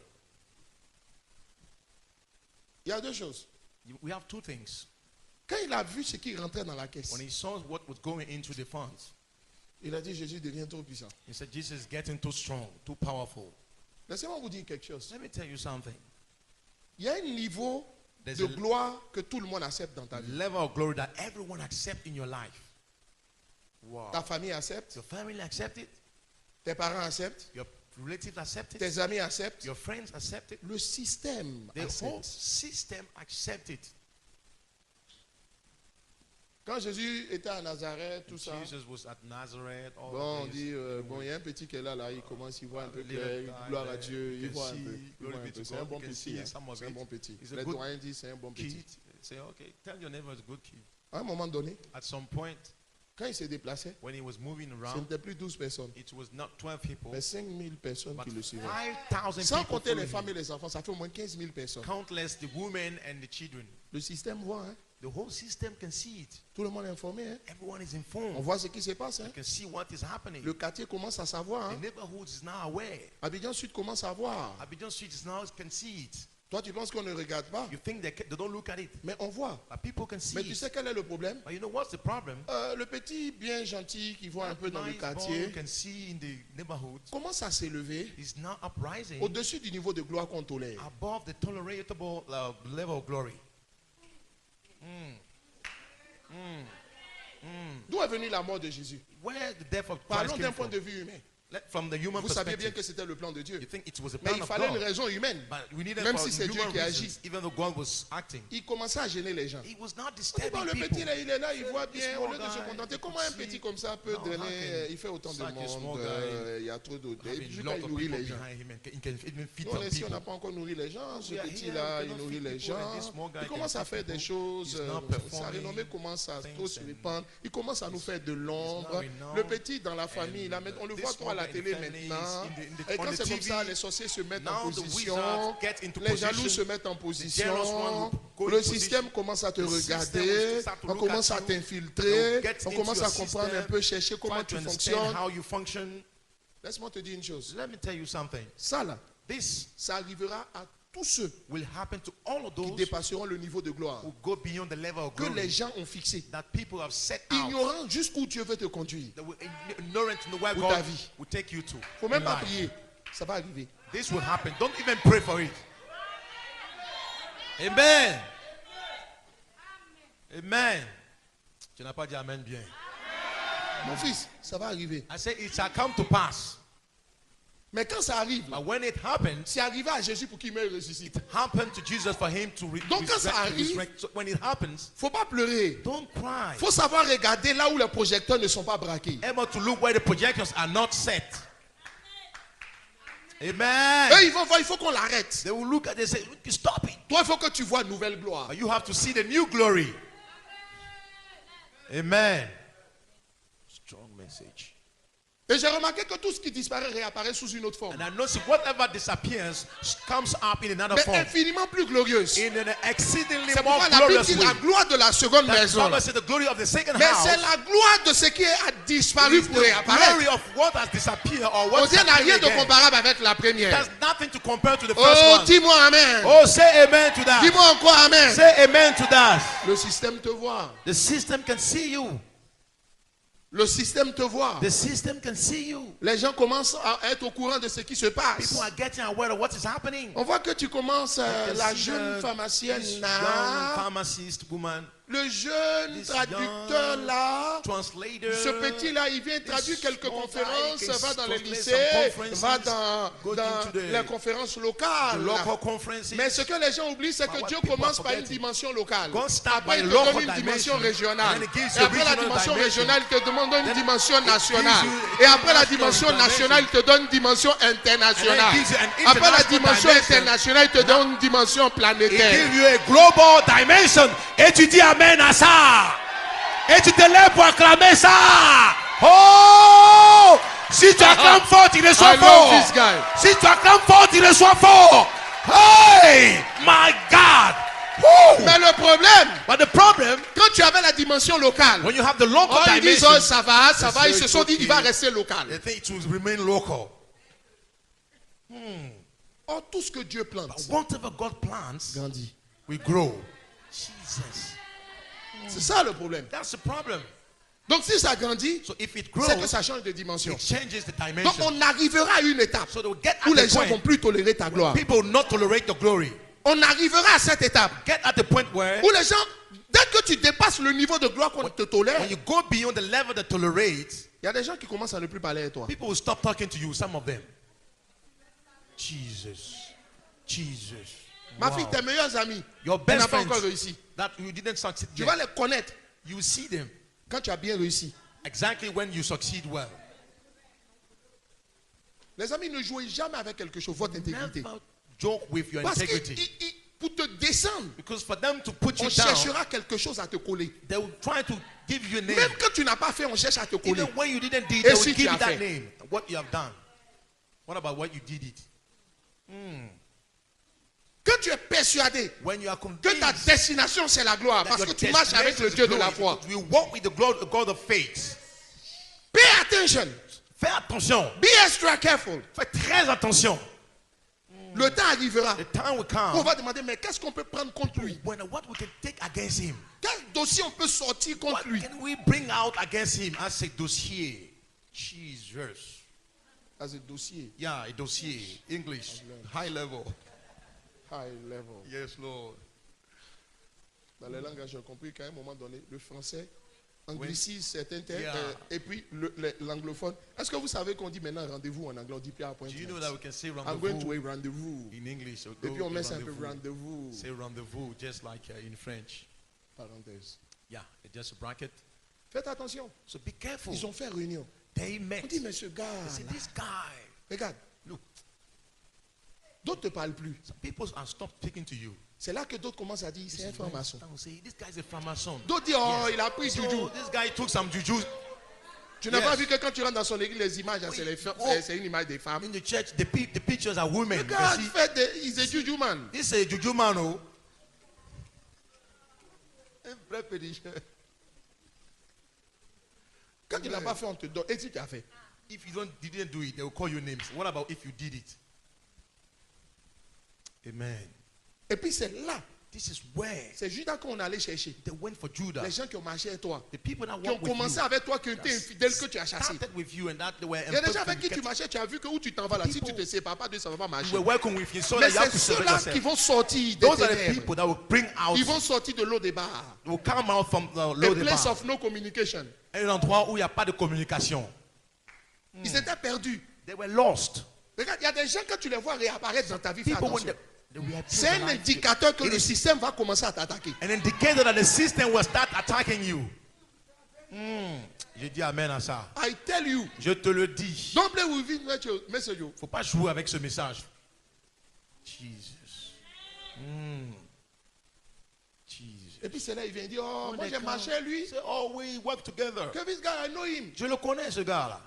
Il y a deux choses. We have two things. Quand il a vu ce qui rentrait dans la caisse, When he saw what was going into the funds, il a dit Jésus devient trop puissant. he said, Jesus is getting too strong, too powerful. Laissez-moi vous dire quelque chose. Let me tell you something. Il y a un niveau There's de a gloire que tout le monde accepte dans ta vie. level of glory that everyone accepts in your life. Wow. Ta famille accepte, Your family accept it. tes parents acceptent, Your relatives accept it. tes amis acceptent, Your friends accept it. le système The whole accepte. system accept it. Quand Jésus était à Nazareth, tout ça, Jesus was at Nazareth. All bon, on of dit, this. bon, il y a un petit qui est là, il commence, il voit un peu Little clair, guy gloire à there, Dieu, you il can voit un see, peu. Il glory voit un be peu. to C'est un God, bon you can petit, see hein. some of C'est un it. bon petit. He's a Les good doyens disent c'est un bon petit. Kid. Say, okay, tell your neighbor it's a good kid. À un moment donné, At some point, quand il se déplaçait, when he was moving ce around, n'était plus 12 personnes, it was not 12 people, mais 5000 personnes but qui le suivaient. 5,000 Sans people compter les following femmes him. et les enfants, ça fait au moins 15 000 personnes. Countless, the women and the children. Le système voit, hein. The whole system can see it. Tout le monde est informé. Hein. Everyone is On informed. voit ce qui se passe. Hein. You can see what is happening. Le quartier commence à savoir. The Hein. neighborhood is now aware. Abidjan Sud commence à voir. Abidjan Street is now can see it. Toi, tu penses qu'on ne regarde pas, You think they don't look at it, mais on voit. but people can see Mais tu it. sais quel est le problème? But you know what's the problem? Le petit bien gentil qui voit un peu dans le Nice boy quartier you can see in the neighborhood commence à s'élever is now uprising au-dessus du niveau de gloire qu'on tolère. above the tolerable level of glory. D'où est venue la mort de Jésus? Where the death of Christ Parlons came d'un point from. de vue humain. From the human Vous saviez bien perspective, que c'était le plan de Dieu. you think it was a Mais plan il of fallait une God. raison humaine. But we needed Même for si c'est Dieu human qui agit. reasons, even though God was acting. Il commençait à gêner les gens. He was not On dit, disturbing bon, le people. petit là, il est là, il voit This bien. small Au lieu de se guy, contenter, you comment could un see, petit comme ça peut now, how drainer? can Il fait autant de such a small monde. guy Il y a trop de. Et puis Having jusqu'à lot il of nourrit people les gens. behind him and he can even feed Nous, some ici, on n'a people. pas encore nourri les gens. Ce We are petit here, là, we il cannot nourrit feed les people, and gens. this small guy Il can commence à feed faire des people. choses. He's now Sa performing renommée commence à trop se things and répandre. Il commence à nous faire de l'ombre. now renowned. Le petit dans la famille, là, on le This voit trop à la small guy in télé the family is maintenant. in Et on quand the c'est comme TV, ça, les sorciers se mettent en now the position. wizards get into Les jaloux position. se mettent en jealous position. one will go Le in système position. commence à te The system regarder. will start to On look commence at à you. t'infiltrer. They'll get On into commence your à comprendre un system, peu, chercher comment try tu to understand fonctionnes. how you function. Laisse-moi te dire une chose. Let me tell you something. Ça là, This ça arrivera à tous ceux will happen to all of qui those dépasseront le niveau de gloire who go beyond the level of que les glory gens ont fixé, that people have set out. ignorant jusqu'où Dieu veut te conduire. That will ignorant to know where Pour ta God vie. will take you to. Faut même in pas life. prier, ça va arriver. This will happen. Don't even pray for it. Amen. Amen. Tu n'as pas dit amen bien. Mon fils, ça va arriver. I say it shall come to pass. Mais quand ça arrive, But when it happens, c'est arrivé à Jésus pour qu'il meure et ressuscite. happened to Jesus for him to Donc, quand ça resurrect, arrive, resurrect. So when it happens, Faut pas pleurer. don't cry. Faut savoir regarder là où les projecteurs ne sont pas braqués. Able to look where the projections are not set. Amen. Eux, ils vont voir, il faut qu'on l'arrête. They will look at it and say, stop it. Toi, il faut que tu vois une nouvelle gloire. But you have to see the new glory. Amen. Strong message. Et j'ai remarqué que tout ce qui disparaît réapparaît sous une autre forme. And I notice whatever disappears comes up in another Mais form. infiniment plus glorieuse. In an exceedingly C'est more pourquoi la Bible glorious dit way. la gloire de la seconde That's maison. Bible says the glory of the second Mais house. c'est la gloire de ce qui a disparu Is pour the réapparaître. glory of what has disappeared or On what dit, n'a rien de again. comparable avec la première. There's nothing to compare to the first Oh, one. dis-moi amen. Oh, say amen to that. Dis-moi encore amen. Say amen to that. Le système te voit. The system can see you. Le système te voit. The system can see you. Les gens commencent à être au courant de ce qui se passe. People are getting aware of what is happening. On voit que tu commences, You can la see jeune this pharmacienne young là, pharmacist woman, le jeune this traducteur young là, translator, ce petit là, il vient traduire this quelques small conférences, guy can va dans les translate lycées, some conferences, va dans go into the- les conférences the locales. local conferences. Mais ce que les gens oublient, c'est But que what Dieu people commence are par une forgetting. dimension locale. God start Après, by il te local donne une dimension dimension, régionale. and then it gives Et you après la regional dimension dimension. régionale, il te demande une Then dimension it gives nationale. you Et après la international dimension dimension. nationale, il te donne une dimension internationale. And then it gives you an Après la international dimension dimension. internationale, il te donne une dimension It planétaire. gives you a global dimension. Et tu dis amen à ça. Et tu te lèves pour acclamer ça. Oh! Si tu acclames fort, il reçoit I love fort. this guy. Si tu acclames fort, il reçoit fort. Hey! My God! Woo! Mais le problème, But the problem, quand tu avais la dimension locale, when you have the local ils disent, dimension, oh, ça va, ils c'est se sont dit, okay. il va rester local. they think it will remain local. Or, tout ce que Dieu plante, But whatever God plants, grandit. we grow. Jesus. C'est ça le problème. That's the problem. Donc, si ça grandit, So if it c'est que grows, ça change de dimension. it changes the Donc, dimension. on arrivera à une étape So they will get où at les the gens vont point, plus tolérer ta gloire. people will not tolerate the glory. On arrivera à cette étape Get at the point where où les gens, dès que tu dépasses le niveau de gloire qu'on te tolère, when you go beyond the level that tolerates, il y a des gens qui commencent à ne plus parler à toi. people will stop talking to you, some of them. Jesus. Jesus. Ma Wow. fille, tes meilleurs amis, Your tu best n'as pas friends encore réussi. that you didn't succeed Tu yet, vas les connaître you see them quand tu as bien réussi. exactly when you succeed well. Les amis, ne jouez jamais avec quelque chose, votre intégrité. Never joke with your Parce que integrity. pour te descendre, Because for them to put you on down, cherchera quelque chose à te coller. they will try to give you a name. Même quand tu n'as pas fait, on cherche à te coller. Even when you didn't do it, Et they will si tu give as you that fait? name. What you have done. What about what you did it? Quand tu es persuadé When you are que ta convinced destination c'est la gloire, that parce your que tu marches avec destination le is Dieu de glory, la foi. because we walk with the God of faith. Pay attention. Fais attention. Be extra careful. Fais très attention. Le temps arrivera The time will où on come va demander, mais qu'est-ce qu'on peut prendre contre lui? when what we can take against him. Quel dossier on peut sortir What contre lui? can we bring out against him as a dossier? Jesus. As a dossier, Yeah, a dossier. English. High level. high level. Yes, Lord. Dans les langages, j'ai compris qu'à un moment donné, le français anglicisme certains termes, Yeah. et puis l'anglophone. Est-ce que vous savez qu'on dit maintenant rendez-vous en anglais? On dit Pierre Do you know that we can say I'm going to rendezvous a rendez-vous. in English? So Et go puis on to met ça un peu rendezvous. rendez-vous. Say rendezvous, just like in French. Parenthèse. Yeah, just a bracket. Faites attention. So be careful. Ils ont fait réunion. They On met. dit, mais ce gars, They say, là, this guy. regarde, Look, d'autres ne te parlent plus. some people are stopped speaking to you. C'est là que d'autres commencent à dire, c'est un franc-maçon. Say, this guy is a franc-maçon. D'autres disent, oh, il a pris So, juju. this guy took some juju. Tu n'as pas Yes. vu que quand tu rentres dans son église, les images, Oui. c'est une image des femmes. In the church, the pictures are women. Le You gars can see, fait he's a juju man. this is a juju man, oh. Un vrai pédicheur. Quand tu n'as pas fait, on te donne. Et si tu as fait? If you didn't do it, they will call you names. What about if you did it? Amen. Et puis c'est là, This is where c'est Judas qu'on allait chercher. they went for Judah. Les gens qui ont marché avec toi, The people that qui ont walked with commencé you, avec toi, qui ont été infidèles, que tu as chassé. started with you, and that they were Il y a des gens avec qui tu marchais, tu as vu que où tu t'en vas là, si tu ne te sépares pas de ça ne va pas you marcher. were working with you, so Mais that you have c'est to separate ceux-là qui yourself. vont sortir des Those are the ténèbres. people that will bring out, Ils vont sortir de l'eau des bars. will come out from the A low place of no communication. un endroit où il n'y a pas de communication. Ils étaient perdus. They were lost. Regarde, il y a des gens, quand tu les vois réapparaître dans ta vie, fais People, when attention. they reappear C'est in un life, indicateur que it le is système va commencer à t'attaquer. an indicator that the system will start attacking you. Je dis amen à ça. I tell you, Je te le dis. don't play with it, message. Il ne faut pas jouer avec ce message. Jesus. Jesus. Et puis c'est là, il vient dire, oh, When moi they j'ai come, marché à lui. say, oh, we work together. Que this guy, I know him. Je le connais, ce gars-là.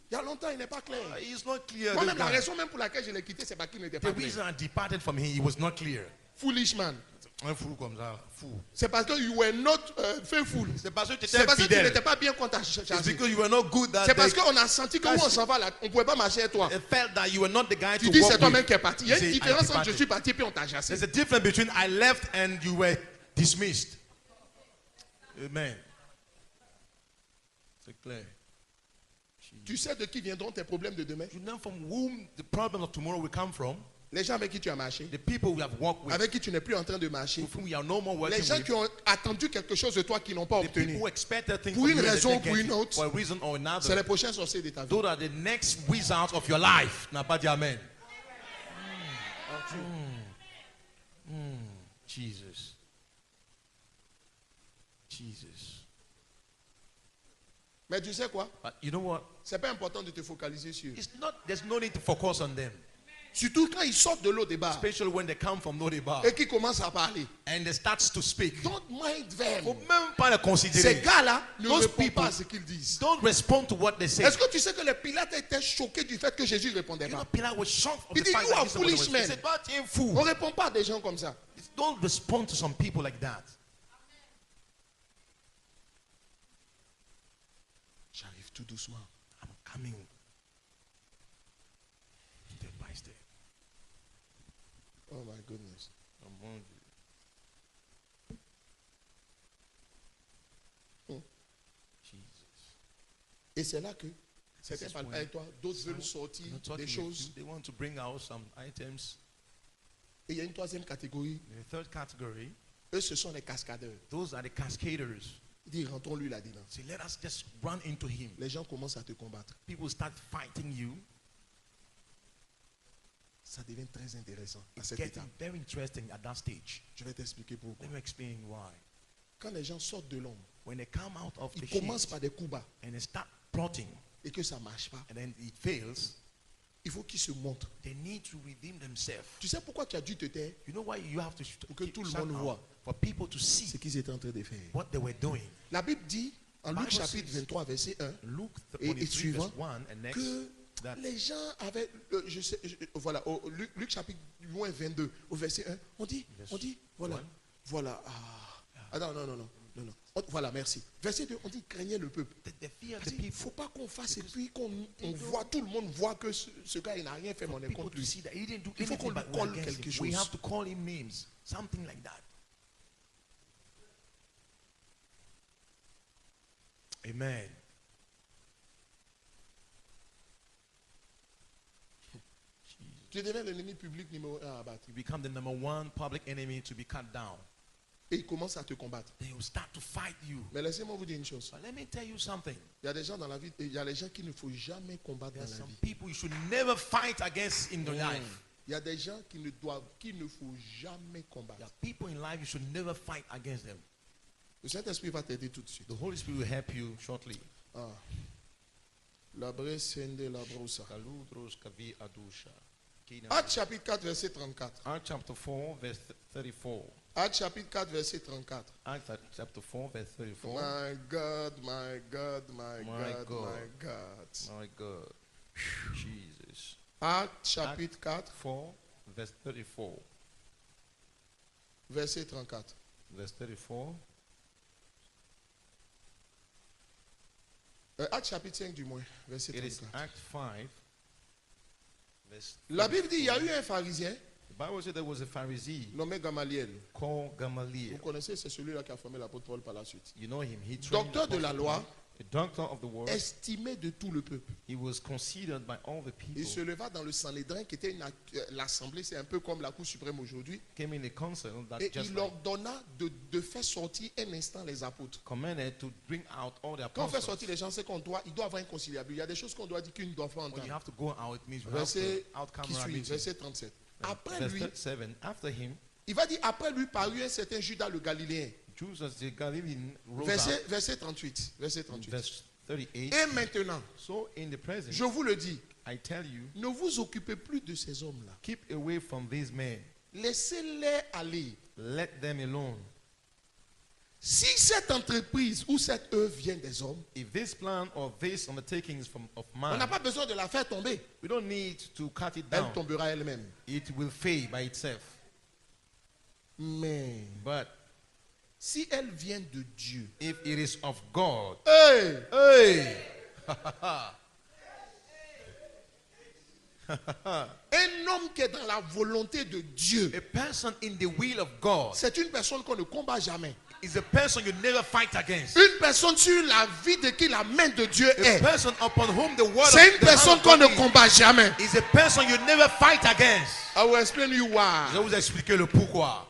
Il y a longtemps, il n'est pas clair. He's not clear. Moi-même, this la guy. raison même pour laquelle je l'ai quitté, c'est parce qu'il n'était The pas clair. reason I departed from him, he was not clear. Foolish man. Un fou comme ça, fou. C'est parce que you were not faithful. C'est parce que tu C'est étais parce que tu fidèle. n'étais pas bien quand tu as It's chargé. because you were not good that C'est parce day. qu'on a senti que où on s'en va là, on ne pouvait pas marcher avec toi. It felt that you were not the guy Tu to dis walk c'est toi-même with. qui es parti. Il y a You une say, I différence entre departed. je suis parti et puis on t'a chassé. There's a difference between I left and you were dismissed. Amen. C'est clair. Tu sais de qui viendront tes problèmes de demain? You know from whom the problem of tomorrow will come from? Les gens avec qui tu as marché, The people we have walked with, avec qui tu n'es plus en train de marcher, with whom we are no more les working gens with, qui ont attendu quelque chose de toi qu'ils n'ont pas the people obtenu. who expected things Pour from une you and they raison ou didn't pour get une it, autre, for a reason or C'est another. les prochains sorciers de ta vie. Those are the next wizards of your life. N'a pas dit amen. Jesus. Jesus. Mais tu sais quoi? But you know what? C'est pas important de te focaliser sur eux. It's not. There's no need to focus on them. Surtout quand ils sortent de l'eau des bars especially when they come from Lodibar et qu'ils commencent à parler. and they start to speak. Don't mind them. Faut même pas les Ces considérer. gars-là ne Those répondent people pas à ce qu'ils disent. don't respond to what they say. Est-ce que tu sais que les Pilates étaient choqués du fait que Jésus ne répondait You know, pas? Pilate was shocked of Il the dit, fact you that are Jesus wasn't foolish responding. men. He said, but you On ne fool. répond pas à des gens comme ça. Don't respond to some people like that. J'arrive tout doucement. I'm coming. Step by step. Oh my goodness. Among you. Hmm. Jesus. Et c'est là que This certains is parlent when avec toi, d'autres veulent sortir I'm not talking des with choses. you. They want to bring out some items. Et il y a une troisième catégorie. The third category, Eux, ce sont les cascadeurs. those are the cascaders. Il dit, rentrons-lui là-dedans. See, let us just run into him. Les gens commencent à te combattre. People start fighting you. Ça devient très intéressant à It's cette getting étape. very interesting at that stage. Je vais t'expliquer pourquoi. Let me explain why. Quand les gens sortent de l'ombre, When they come out of the ils shade commencent par des coups bas and they start plotting et que ça ne marche pas, and then it fails, il faut qu'ils se montrent. they need to redeem themselves. Tu sais pourquoi tu as dû te taire? You know why you have to Pour que tout le shout monde out? voit For people to see Ce qu'ils étaient en train de faire. what they were doing. La Bible dit, en Luc Bible chapitre says- 23, verset 1, Luke Et 23 suivant, verse 1 and next que that les gens avaient, voilà, au Luc chapitre moins 22, au verset 1, on dit, voilà, one. voilà, non, voilà, merci. Verset 2, on dit, craignait le peuple. the fear of Il the ne people. faut pas qu'on fasse et puis qu'on voit, tout le monde voit que ce gars, il n'a rien fait, mais on est People contre to lui. see that he didn't do Il faut qu'on anything lui but we're colle against quelque him. We chose. have to call him names, something like that. Amen. Tu deviens l'ennemi public numéro 1 à abattre. You become the number one public enemy to be cut down. Et il commence à te combattre. They will start to fight you. Mais laissez-moi vous dire une chose. But let me tell you something. Il y a des gens dans la vie, il y a des gens qu'il ne faut jamais combattre There are dans la some vie. people you should never fight against in your life. Il y a des gens qu'il ne faut jamais combattre. There are people in life you should never fight against them. Le Saint-Esprit va t'aider tout de suite. The Holy Spirit will help you shortly. Ah. La bresende la brosa. Acte chapitre 4, verset 34. Acts chapter 4, verse 34. Acte chapitre 4, verset 34. Acts chapter 4, verse 34. My God, my God, my My God, God. my God. My God. Jesus. Acte chapitre 4, 4, verse 34. verset 34. Verse 34. Acte chapitre 5 du moins, verset It is 34. Act 5, verse La Bible dit, il y a eu un pharisien The Bible said there was a Pharisee nommé Gamaliel. called Vous Gamaliel. connaissez, c'est celui-là qui a formé l'apôtre Paul par la suite. You know him. He trained Docteur de la Apostle loi, Paul, a doctor of the word. estimé de tout le peuple. He was considered by all the people. Il se leva dans le Sanhédrin, qui était l'assemblée, c'est un peu comme la Cour suprême aujourd'hui. Came in a council that Et just il like ordonna de faire sortir un instant les apôtres. commanded to bring out all the Quand on fait apostles. sortir les gens, c'est qu'on doit, il doit avoir un conciliable. Il y a des choses qu'on doit dire qu'ils ne doivent pas When you entendre. have to go out, it means you have Verset to out qui camera suit, meeting. verset 37. Après Verse lui, 37. After him, il va dire, après lui parut un certain Judas le Galiléen. Jesus the Galilean rose Verset, up. verset 38. Verset 38. Verse 38. Et maintenant, So in the present, je vous le dis, I tell you, ne vous occupez plus de ces hommes-là. keep away from these men. Laissez-les aller. Let them alone. Si cette entreprise ou cette œuvre vient des hommes, If this plan or this undertaking is of on man, n'a pas besoin de la faire tomber. we don't need to cut it Elle down. tombera elle-même. It will fade by itself. Mais But si elle vient de Dieu, if it is of God, hey, hey, un homme qui est dans la volonté de Dieu, a person in the will of God c'est une personne qu'on ne combat jamais. is a person you never fight against. Une personne sur la vie de qui la main de Dieu A est. person upon whom the word C'est of une the hand personne of qu'on God ne combat jamais. is a person you never fight against. I will explain you Je why. vais vous expliquer le pourquoi.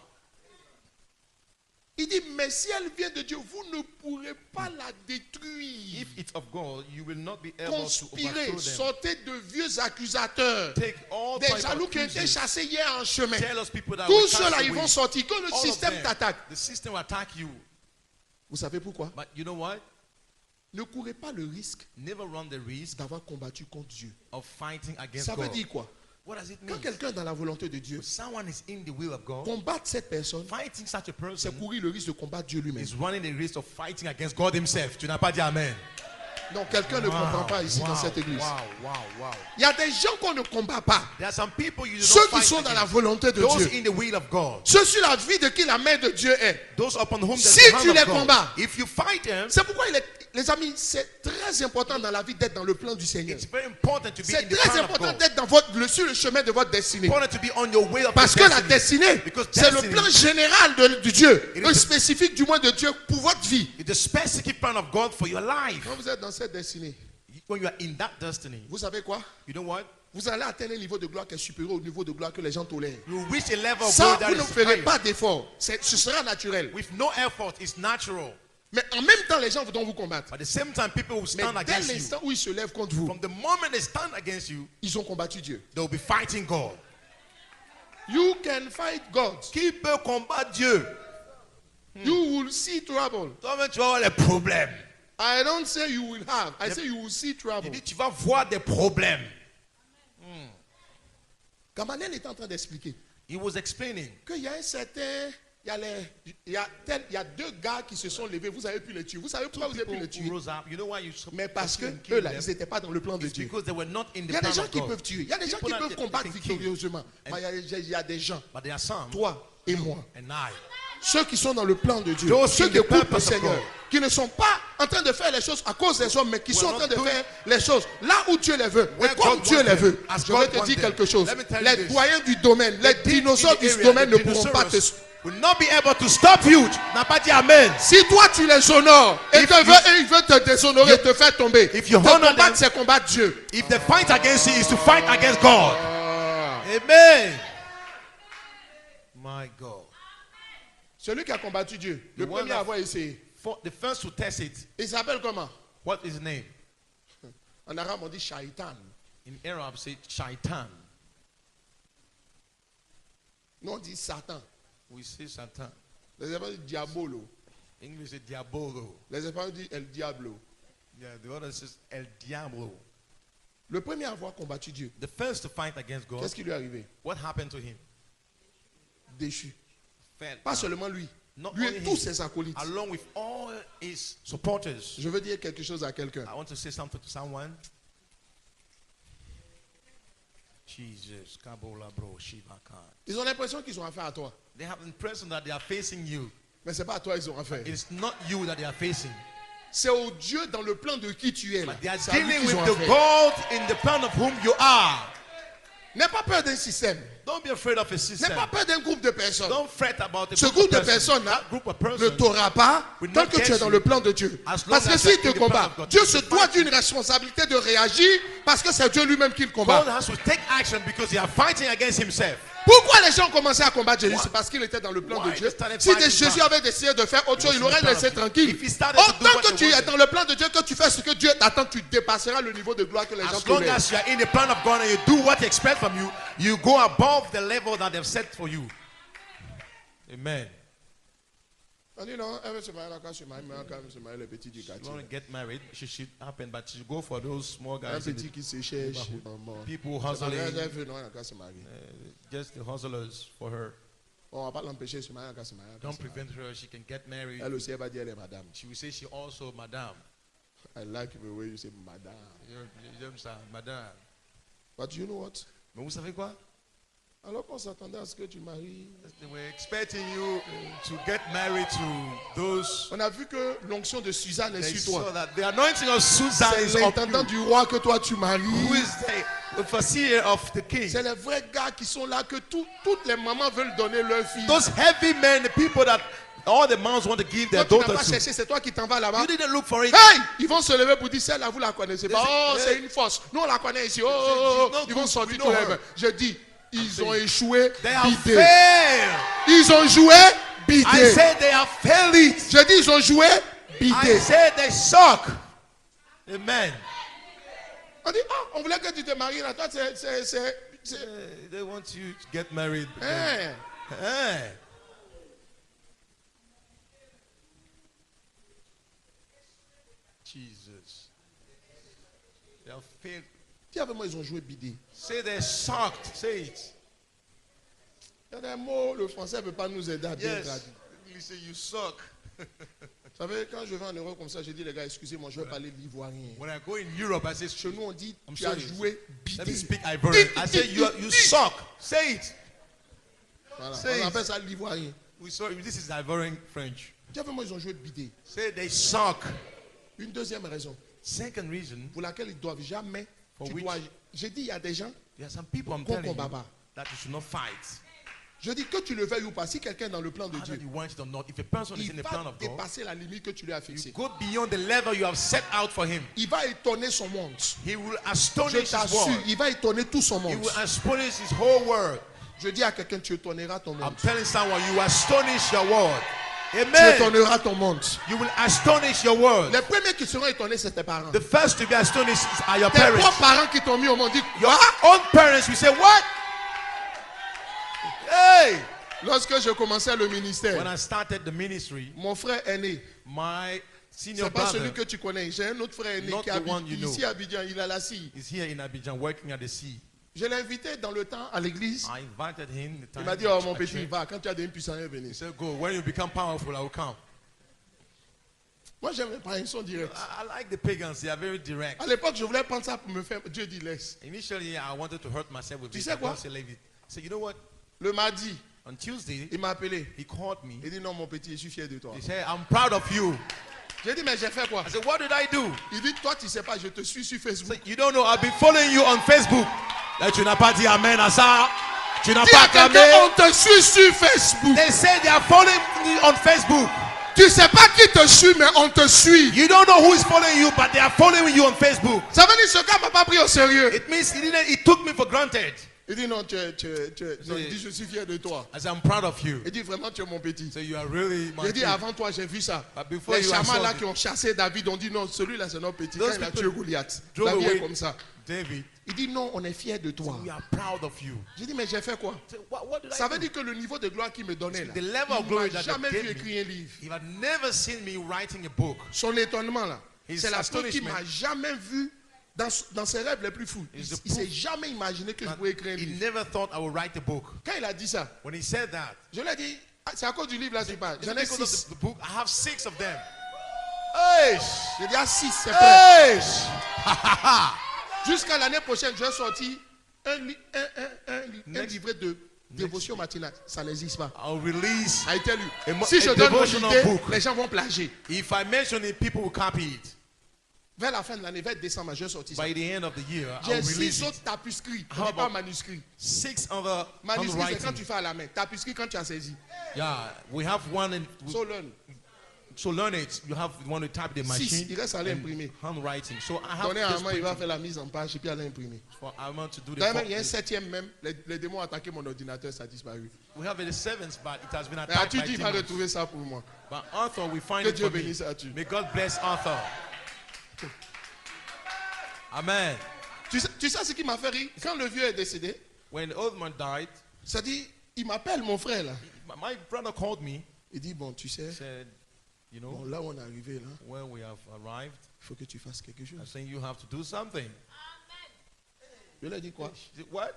Il dit, mais si elle vient de Dieu, vous ne pourrez pas la détruire. If it's of God, you will not be able to Conspirez, overthrow them. sortez de vieux accusateurs. Take all Des types jaloux of qui ont été accusers. chassés hier en chemin. Tell us people that Tous will ceux-là, cast ils away. vont sortir. Que le All of système them. t'attaque. The system will attack you. Vous savez pourquoi? But you know what? Ne courez pas le risque Never run the risk d'avoir combattu contre Dieu. of fighting against Ça veut God. dire quoi? What does it Quand mean? quelqu'un est dans la volonté de Dieu, Someone is in the will of God. combattre cette personne, Fighting such a person c'est courir le risque de combattre Dieu lui-même. is running the risk of fighting against God himself. Tu n'as pas dit Amen. Donc quelqu'un ne comprend pas ici dans cette église. Wow. Il y a des gens qu'on ne combat pas. There are some people you do Ceux not qui fight sont dans la against. volonté de Those Dieu. in the will of God. Ceux sur la vie de qui la main de Dieu est. Those upon whom Si the hand tu of les God. combats, If you fight them, c'est pourquoi les amis, c'est très important dans la vie d'être dans le plan du Seigneur. it's very important to be C'est in the très plan of important God. d'être sur le chemin de votre destinée. Important to be on your way of Parce que la destiny. destinée, Because c'est le destiny plan général de Dieu, It is un the- spécifique du moins de Dieu pour votre vie. It's the specific plan of God for your life. Quand vous êtes dans cette destinée, When you are in that destiny, vous savez quoi? you know what? Vous allez atteindre un niveau de gloire qui est supérieur au niveau de gloire que les gens tolèrent. You reach a level of Ça, glory that vous ne is ferez higher. pas d'effort. Ce sera naturel. With no effort, it's natural. Mais en même temps, les gens voudront vous combattre. But at the same time, people will Mais stand dès against you. l'instant où ils se lèvent contre vous, From the moment they stand against you, ils ont combattu Dieu. they will be fighting God. You can fight God. Qui peut combattre Dieu? You will see trouble. Toi-même, tu vas avoir les problèmes. I don't say you will have. I say you will see Il trouble. dit, tu vas voir des problèmes. Gamaliel est en train d'expliquer He was explaining. qu'il y a un certain... Il y a deux gars qui se sont levés. Vous avez pu les tuer. Vous savez pourquoi vous avez pu People les who tuer? rose up. You know why you Mais parce que kill eux là, them? ils n'étaient pas dans le plan de It's Dieu. because they were not in Il the y a des plan gens of qui God. peuvent tuer. Il y a des gens qui People peuvent that combattre can kill. victorieusement. Mais il y a des gens, But there are some, toi et moi, and I, ceux qui sont dans le plan de Dieu, Those ceux in qui the écoutent le purpose of Seigneur, God. qui ne sont pas en train de faire les choses à cause des hommes, mais qui We're sont en not train de doing- faire les choses là où Dieu les veut, et Where comme God Dieu wants les them, veut. as Je vais God te wants dire them. quelque chose. Let me tell you Les this. doyens du domaine, les dinosaures du domaine ne pourront pas te... will not be able to stop you. N'a pas dit Amen. Si toi tu les honores et If ils veulent te déshonorer, you- te faire tomber, if you te honor them- combattre, c'est combattre Dieu. If the fight against you is to fight against God. Amen. My God. Celui qui a combattu Dieu, le The one premier à that- avoir essayé, The first to test it. il s'appelle comment? What is his name? En arabe on dit Shaitan. In Arab, say Shaitan. Nous on dit Satan. We say Satan. Les Espagnols disent Diabolo. English is Diabolo. Les Espagnols disent El Diablo. Yeah, the other says El Diablo. Le premier à avoir combattu Dieu, The first to fight against God. qu'est-ce qui lui est arrivé? What happened to him? Déchu. Fell Pas down. seulement lui. Not Lui only et him, tous ses acolytes. along with all his supporters. Je veux dire quelque chose à quelqu'un. I want to say something to someone. Jesus, Kabola bro, Shiva Khan. Ils ont l'impression qu'ils ont affaire à toi. They have the impression that they are facing you. Mais ce n'est pas à toi qu'ils ont affaire. It's not you that they are facing. C'est au Dieu dans le plan de qui tu es. Là. But they are C'est à lui dealing qu'ils with ont the affaire. God in the plan of whom you are. N'aie pas peur d'un système. Don't be afraid of a N'aie system. pas peur d'un groupe de personnes. Don't fret about it. Ce groupe de personnes-là That group of ne persons t'aura pas will tant not que tu get es dans you le plan de Dieu. as long Parce que as s'il you are te in the plan combat, of God. Dieu If se he doit fights d'une responsabilité de réagir parce que c'est Dieu lui-même qui le God combat. has to take action because they are fighting against himself. Pourquoi les gens ont commencé à combattre Jésus? C'est parce qu'il était dans le plan Why de Dieu. they started Si fighting Jésus God? avait décidé de faire autre chose, il was in aurait the plan laissé of- tranquille. If he started to do Autant what que he tu es wanted. dans le plan de Dieu, que tu fais ce que Dieu t'attend, tu dépasseras le niveau de gloire que les gens As long tolèrent. as you are in the plan of God and you do what he expects from you, you go above the level that they've set for you. Amen. On dit non, elle veut se marier, elle se marier, le petit du You want quartier. to get married, she should happen, but she go for those small Un guys, in petit the, qui se cherche. people C'est hustling, elle veut, non, elle va se marier. just the hustlers for her. On va pas l'empêcher de se marier, elle va se marier. Don't prevent her, she can get married. Elle aussi, elle va dire elle est madame. She will say she also, madame. I like the way you say madame. You understand, madame. But you know what? Mais vous savez quoi? Alors qu'on s'attendait à ce que tu maries. They were expecting you to get married to those. On a vu que l'onction de Suzanne est They sur saw toi. that the anointing of Susan C'est is on l'intendant you. du roi que toi tu Who maries. is the overseer of the king? C'est les vrais gars qui sont là que toutes les mamans veulent donner leur fille. Those heavy men, the people that all the moms want to give their Toi, tu n'as daughters pas to. cherché, c'est toi qui t'en vas là-bas. You didn't look for it. Hey! Ils vont se lever pour dire celle-là, vous la connaissez pas. They say, Oh, hey. c'est une force. Nous, on la connaît ici. Oh, She's oh, oh. not Ils vont good. sortir We tous know les her. mains. Je dis, ils saying, ont échoué, They have bidé. failed. Ils ont joué, I bidé. said they have failed it. Je dis, ils ont joué, I bidé. said they suck. Amen. On dit, ah, on voulait que tu te maries là. Toi, They want you to get married. Hein. Eh. Jesus. They have failed. Dis avec moi, ils ont joué bidé. Say they're shocked. Say it. Il y a des mots, le français ne peut pas nous aider à bien Yes. traduire. You say you suck. Vous savez, quand je vais en Europe comme ça, je dis les gars, excusez-moi, je vais parler de l'ivoirien. When I go in Europe, I say, Chez nous, on dit, I'm tu as sorry. joué let me bidé. speak Ivorian. I say you suck. Say it. Voilà, Say on it. appelle ça l'ivoirien. We saw this is Ivorian French. Dis avec moi, ils ont joué bidé. Say they suck. Une deuxième raison Second reason, pour laquelle ils ne doivent jamais. For tu which- dois- j'ai dit, il y a des gens, there are some people I'm Qu'on telling you combat pas. that you should not fight. je dis que tu le veuilles ou pas, si quelqu'un est dans le plan de Whether Dieu, you want it or not, if a person is il in the plan va of God, dépasser la limite que tu lui as you fixée. go beyond the level you have set out for him. Il va étonner son monde. He will Je astonish his t'assure, world. il va étonner tout son He monde. will astonish his whole world. Je dis à quelqu'un, tu étonneras ton I'm monde. telling someone, you astonish your world. Tu Amen. étonneras ton monde. You will astonish your world. Les premiers qui seront étonnés, c'est tes parents. The first to be astonished are your Tes propres parents. parents qui t'ont mis au monde. Dis, Your own parents will say, what? Hey! lorsque je commençais le ministère, When I started the ministry, mon frère aîné, my senior c'est pas brother celui que tu connais. J'ai un autre frère aîné Not qui the habite one you know. ici à Abidjan. Il a la scie. is here in Abidjan working at the sea. Je l'ai invité dans le temps à l'église. I invited him. The Il time m'a dit, oh mon at petit, church. va, quand tu as des puissants, venir. He said, go. When you become powerful, I will come. Moi, j'aime les parents, ils sont directs. I like the pagans. They are very direct. À l'époque, je voulais prendre ça pour me faire. Dieu dit, laisse. Initially, I wanted to hurt myself with Tu it. sais but quoi? God said, leave it. So you know what? Le mardi, On Tuesday, il m'a appelé. he called me. Il dit, non, mon petit, je suis fier de toi. He said, I'm proud of you. J'ai dit, mais j'ai fait quoi? I said, what did I do? Il dit, toi, tu sais pas, je te suis sur He Facebook. said, you don't know, I've been following you on Facebook. Là, tu n'as pas dit amen à ça. Tu n'as Dis pas à quelqu'un, clamé. on te suit sur Facebook. They say they are following me on Facebook. Tu sais pas qui te suit, mais on te suit. You don't know who is following you, but they are following you on Facebook. Ça veut dire, ce gars m'a pas pris au sérieux. It means he took me for granted. Il dit, non, non, il dit, je suis fier de toi. I said, I'm proud of you. Il dit, vraiment, tu es mon petit. So you are really my J'ai dit, kid. avant toi, j'ai vu ça. But before Les you, I chamans saw là it. qui ont chassé David ont dit, non, celui-là, c'est notre petit. Quand Those il a people tué Goliath, drove la vie est away comme ça. David. Il dit, non, on est fier de toi. We are proud of you. J'ai dit, mais j'ai fait quoi? So what did Ça I veut do? dire que le niveau de gloire qu'il me donnait là, The level of il glory m'a that jamais they vu gave écrire un livre. He had never seen me writing a book. Son étonnement là, His c'est la preuve qu'il astonishment. m'a jamais vu dans ses rêves les plus fous. Il Is the ne s'est proof jamais imaginé que je pouvais écrire un He livre. never thought I would write a book. Quand il a dit ça, When he said that, je lui ai dit, ah, c'est à cause du livre là, tu parles. it's J'en ai because of 6. the book. I have 6 of them. Hey! J'ai dit, ah 6, c'est prêt. Hey! Jusqu'à l'année prochaine, je vais sortir un Next- livret de dévotion matinale. Ça n'existe pas. I'll release. I tell you. A Si je a donne mon devotional idée, book. les gens vont plagier. If I mention it, people will copy it. Vers la fin de l'année, vers décembre, je vais sortir ça. By the end of the year, J'ai I'll release 6 it. autres tapuscrits. How Mais pas about- manuscrits. 6 other Manuscrit, c'est quand handwriting. tu fais à la main. Tapuscrit, quand tu as saisi. Yeah, we have one in. So learn. So learn it. You have one to type the 6. machine. Il reste à and l'imprimer. handwriting. So I have Donnez à this Armand, il va printing faire la mise en page et puis à l'imprimer. for Armand to do the. D'ailleurs, il y a un 7e même. Les démons ont attaqué mon ordinateur, ça a disparu. We have the 7th, but it has been Mais attacked as-tu by dit, il va demons. retrouver ça pour moi. But Arthur, we find Que it Dieu for me. bénisse Arthur. May God bless Arthur. Amen. Tu sais ce qui m'a fait rire? Quand le vieux est décédé, When the old man died, ça dit, il m'appelle mon frère là. my brother called me. Il dit, bon, tu sais, Said, you know, bon, là où on est arrivé, là, where we have arrived, il faut que tu fasses quelque I chose. think you have to do something. Je lui ai dit quoi? She said, what?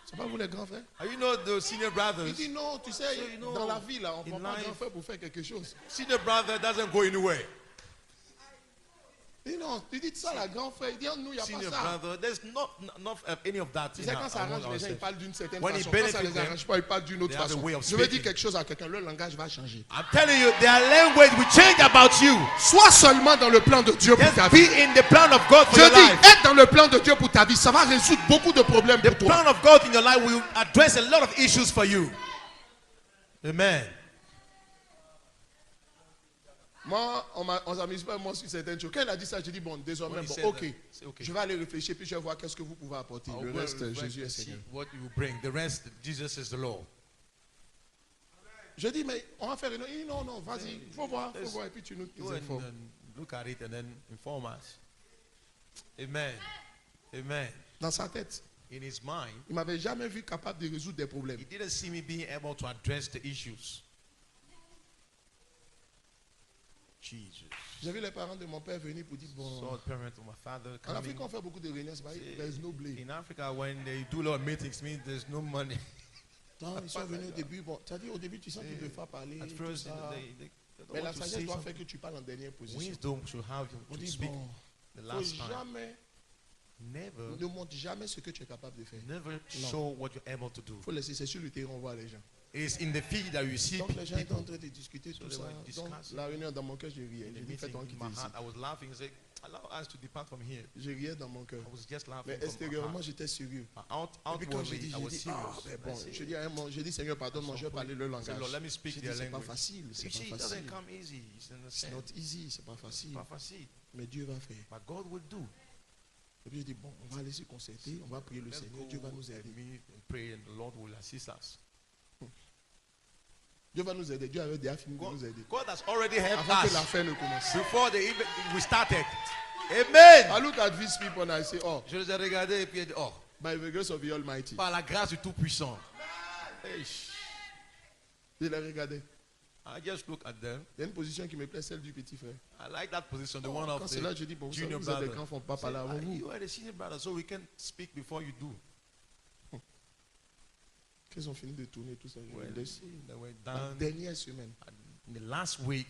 C'est pas vous les grands frères? Are you not the senior Il brothers? dit non, tu sais, So, you know, dans la vie là, on ne in prend pas life- grand frère pour faire quelque chose. Senior brother doesn't go anywhere. Il dit non, tu dis ça, la grand frère. Il dit nous, il n'y a Senior pas ça. brother, there's not any of that. Tu in sais, our- quand ça arrange among les gens, ils ourselves. parlent d'une certaine When it façon. Quand ça benefits ne les them, arrange pas, ils parlent d'une autre they have a façon. way of Je vais dire speaking. quelque chose à quelqu'un, le langage va changer. I'm telling you, their language will change about you. Sois seulement dans le plan de Dieu pour Just ta be vie. in the plan of God for Je your dis, life. être dans le plan de Dieu pour ta vie, ça va résoudre beaucoup de problèmes The pour toi. plan of God in your life will address a lot of issues for you. Amen. Moi, on s'amuse pas moi sur certaines choses. Quand il a dit ça, j'ai dit, bon, désormais, When he bon, said ok. that, say, okay. Je vais aller réfléchir, puis je vais voir qu'est-ce que vous pouvez apporter. I'll Le go reste, and reflect Jésus est and see Seigneur. what you bring. The rest, Jesus is the Lord. Je dis, mais on va faire une... Il dit, non, non, vas-y, il faut voir, et puis tu nous Go and informes. look at it and then inform us. Amen. Amen. Dans sa tête, In his mind, il ne m'avait jamais vu capable de résoudre des problèmes. he didn't see me being able to address the issues. Jesus. J'ai vu les parents de mon père venir pour dire bon. Saw the parents of my father En Afrique, coming. on fait beaucoup de réunions, c'est pas, there is no blame. In Africa, when they do a lot of meetings, means there's no money. Non, ils sont venus au début. Bon, c'est-à-dire au début, tu sens qu'ils ne peuvent pas parler. At Tout first, ça. they don't Mais la want to sagesse say doit something. faire que tu parles en dernière position. Wisdom should have you On to dit speak bon, the faut last time. jamais, Never, ne montre jamais ce que tu es capable de faire. never show what you're able to do. Il faut laisser, c'est sur le terrain, on voit les gens. It's in the field that you see Donc les gens étaient en people. train de discuter So tout they ça. were Donc discussing. la réunion dans mon cœur, je riais. In the J'ai dit, meeting, fais-toi in quitter my ici. heart, I was laughing and said, allow us to depart from here. Je riais dans mon cœur. I was just laughing Mais from my extérieurement, heart. j'étais sérieux. But Et puis quand j'ai dit, outwardly, I was serious. mais bon, I said, je dis à un moment, j'ai dit, Seigneur, pardonne-moi, je vais parler le I said, Lord, let langage. me speak J'ai dit, their c'est pas language. facile, You c'est see, pas it doesn't facile. come easy. You C'est understand? not easy, c'est pas facile. Pas facile. Mais Dieu va faire. But God will do. Et puis j'ai dit, bon, on va aller se concerter, on va prier le Let's Seigneur, go Dieu va nous and aider. meet and pray, and the Lord will assist us. Dieu va nous aider. Dieu avait déjà fini de nous aider. God has already helped Avant que us l'affaire ne commence. before we started. Amen. I look at these people and I say, oh, Je les ai regardés et puis oh, by the grace of the Almighty. par la grâce du Tout-Puissant. Eish. Je les regardais. I just look at them. Il y a une position qui me plaît, celle du petit frère. I like that position, the one Quand of c'est là, the je dis, bon, vous savez, junior vous êtes des brother. grands, faut pas Say, parler avant vous. you are the senior brother, so we can speak before you do. Qu'ils ont fini de tourner tout ça. je Well, me laisse. they were La done dernière semaine. in the last week.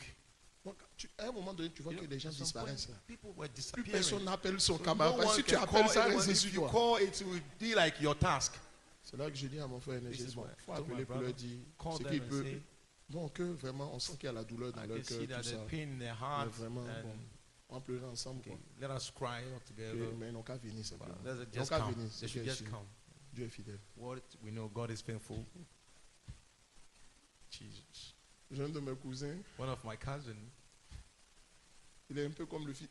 Donc, à un moment donné, tu vois You que know, les gens at some point, disparaissent là. people were Plus disappearing. personne n'appelle son So camarade. no Parce one que si tu can appelles call ça, anyone. c'est If sur you toi. call, it will be like your task. C'est là que je dis à mon frère, This j'ai is dit, bon, why il faut I told appeler my pour leur brother, dire call ce them qu'il and peut. say, Bon, que vraiment, on sent qu'il y a la douleur dans I leur can see cœur, that tout ça. there's pain in their Mais heart. vraiment, And bon, on va pleurer ensemble. okay, Quoi. let us cry all Et- together. mais ils n'ont qu'à venir But simplement. let's Ils n'ont just qu'à come. venir. They c'est should bien just sûr. come. Dieu est fidèle. What we know, God is faithful. Jesus. J'ai un de mes cousins, One of my cousins, il est un peu comme le fils,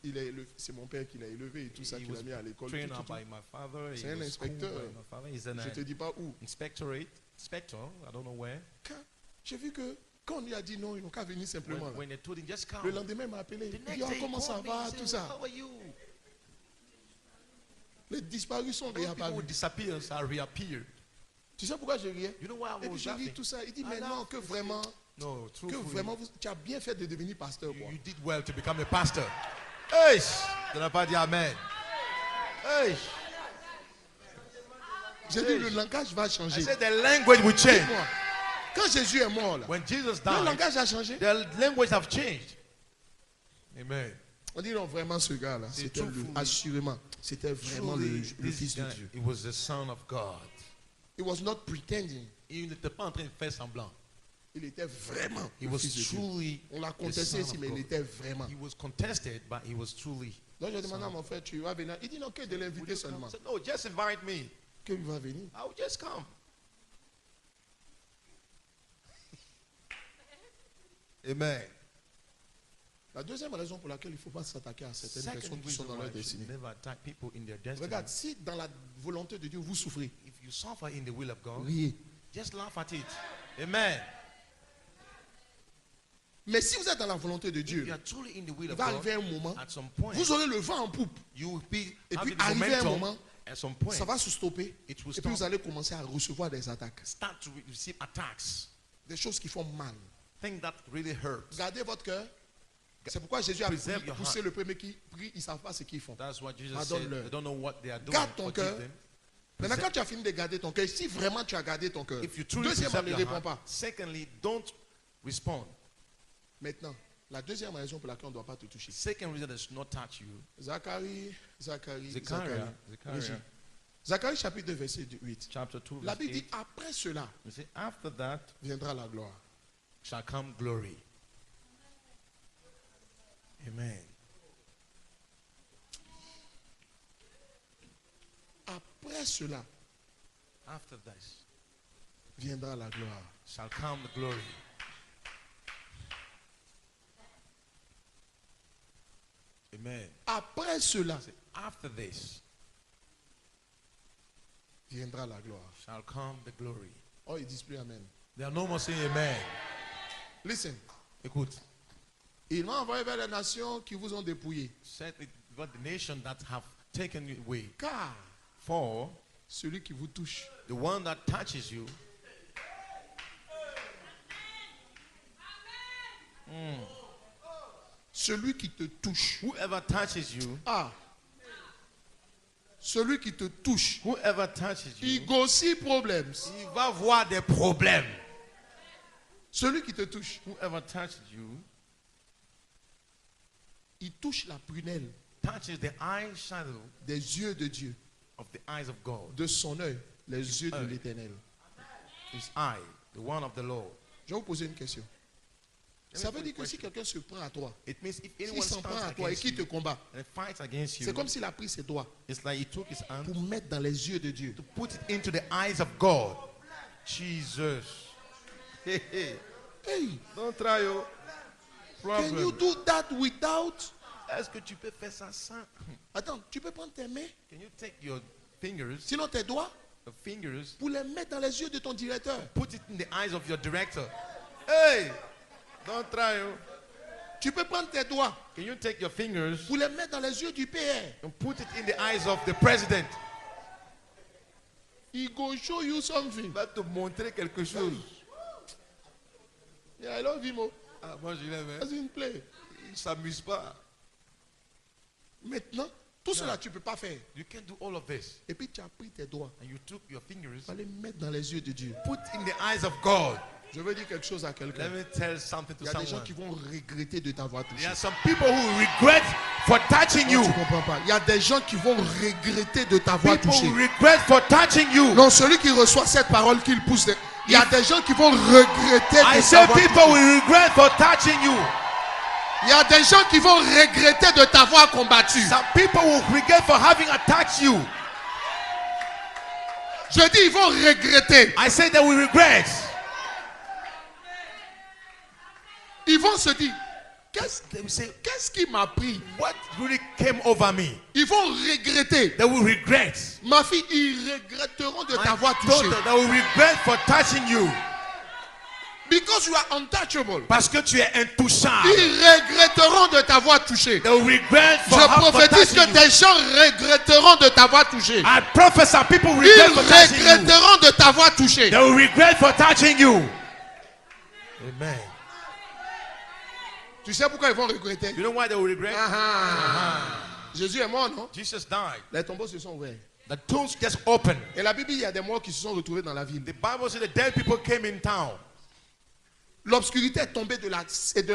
c'est mon père qui l'a élevé et tout ça, he qui l'a was mis à l'école. trained tout, up tout, by my father. C'est He un was schooled inspecteur. by my father. He's an tout. Je ne te dis pas où. inspector, I don't know where. Quand j'ai vu que quand on lui a dit non, ils n'ont qu'à venir simplement. là. When they told him, just come. Le lendemain, il m'a appelé. The Il next dit, oh, day he comment ça called me, va, he tout said, ça. how are you? Les disparus sont Those people réapparus. who disappear are reappear. Tu sais pourquoi je riais? You know why I Et puis was je dis laughing? tout ça. Il dit I maintenant laughed. que vraiment, No, tu as bien fait de devenir pasteur. Quoi. you did well to become a pastor. Hey, tu n'as pas dit amen. Hey, J'ai dit le langage va I changer. said the language will change. Dis-moi, quand Jésus est mort, là, When Jesus le died, langage a changé. the language have changed. Amen. On dit non, vraiment ce gars-là, C'est c'était truthfully- assurément, c'était vraiment Truly, le this Fils de guy, Dieu. he was the Son of God. He was not pretending. Il n'était pas en train de faire semblant. Il était vraiment He le was Fils de Dieu. truly On l'a the contesté Son ici, of mais il God. était vraiment. He was contested, but he was truly. Donc j'ai demandé à mon frère, tu vas venir. Il dit non, que de Would l'inviter you come? seulement. I said, no, just invite me. Qu'il va venir. I will just come. Amen. La deuxième raison pour laquelle il ne faut pas s'attaquer à certaines Second personnes qui reason sont dans why leur you should destinée. never attack people in their destiny. Regarde, si dans la volonté de Dieu vous souffrez, If you suffer in the will of God, riez. just laugh at it. Amen. Mais si vous êtes dans la volonté de If Dieu, you are truly in the will il of va God, arriver un moment, at some point, vous aurez le vent en poupe. you will be Et puis having the arrivé un momentum. moment, At some point, ça va se stopper. it will Et puis vous stop. allez commencer à recevoir des attaques. Start to receive attacks. Des choses qui font mal. Things that really hurt. Gardez votre cœur. C'est pourquoi Jésus a Preserve your poussé heart. le premier qui prie, ils ne savent pas ce qu'ils font. That's what Jesus Pardonne-leur. said. They don't know what they are doing. Garde ton Forgive cœur. them. Maintenant, quand tu as fini de garder ton cœur, si vraiment tu as gardé ton cœur, If you truly deuxièmement, preserve ne your réponds heart. pas. Secondly, don't respond. Maintenant, la deuxième raison pour laquelle on ne doit pas te toucher. Second reason does not touch you. Zacharie. Zechariah. Léger. Zacharie chapitre 2, verset 8. Chapter 2, La verse Bible dit, 8. après cela You see, after that viendra la gloire. shall come glory. Amen. Après cela After this viendra la gloire. shall come the glory. Amen. Après cela See, after this viendra la gloire. shall come the glory. Oh, ils disent plus Amen. They are no more saying amen. Listen. Écoute. Il m'a envoyé vers les nations qui vous ont dépouillé. Said it about the nation that have taken you away. Car For celui qui vous touche the one that touches you Celui qui te touche. Whoever touches you, Ah. Celui qui te touche. whoever touches Il you, go see problems. il va voir des problèmes. Celui qui te touche. Whoever touches you, Il touche la prunelle touches the eye shadow des yeux de Dieu. of the eyes of God. De son œil. Les yeux de œil. l'Éternel. His eye, the one of the Lord. Je vais vous poser une question. Let me Ça put veut a dire que si question. quelqu'un se prend à toi, It means if s'il anyone s'en prend stands à toi et against qu'il te you combat, and fights against c'est you, comme s'il a pris ses doigts it's like he took his hand pour mettre dans les yeux de Dieu. to put it into the eyes of God. Jesus. Hey, hey. Hey, Don't try your can you problem. do that without? Est-ce que tu peux faire ça sans? Attends, tu peux prendre tes mains, Can you take your fingers, sinon tes doigts, pour les mettre dans les yeux de ton directeur. put it in the eyes of your director? Hey, don't try. Tu peux prendre tes doigts Can you take your fingers pour les mettre dans les yeux du PR. and put it in the eyes of the president? He go show you something. Il va te montrer quelque chose. Yeah, I love him. Oh. Ah, moi je l'aime. That's in play. Il ne s'amuse pas. Maintenant, tout cela tu ne peux pas faire. You can't do all of this. Et puis tu as pris tes doigts And you took your fingers, pour les mettre dans les yeux de Dieu. put in the eyes of God. Je veux dire quelque chose à quelqu'un. Let me tell something to Il y a des gens someone. qui vont regretter de t'avoir touché. There are some people who regret for touching Non, you. tu comprends pas. Il y a des gens qui vont regretter de t'avoir People touché. who regret for touching you. Non, celui qui reçoit cette parole qu'il pousse. Il y a des gens qui vont regretter I de say t'avoir people touché. will regret for touching you. Il y a des gens qui vont regretter de t'avoir combattu. Some people will regret for having attacked you. Je dis, ils vont regretter. I say they will regret. Ils vont se dire, qu'est-ce They will say, qui m'a pris? what really came over me? Ils vont regretter. They will regret. Ma fille, ils regretteront de My t'avoir touché. daughter, they will regret for touching you. Because you are untouchable. Parce que tu es intouchable. Ils regretteront de t'avoir touché. They will regret for, Je for prophétise touching que you. des gens regretteront de t'avoir touché. I prophesy people will Ils regret for touching you. regretteront de t'avoir touché. They will regret for touching you. Amen. Tu sais pourquoi ils vont regretter? You know why they will regret? Jésus est mort, non? Jesus died. Les tombeaux se sont ouverts. The tombs just opened. Et la Bible, il y a des morts qui se sont retrouvés dans la ville. The Bible says the dead people came in town. L'obscurité est tombée de la 6e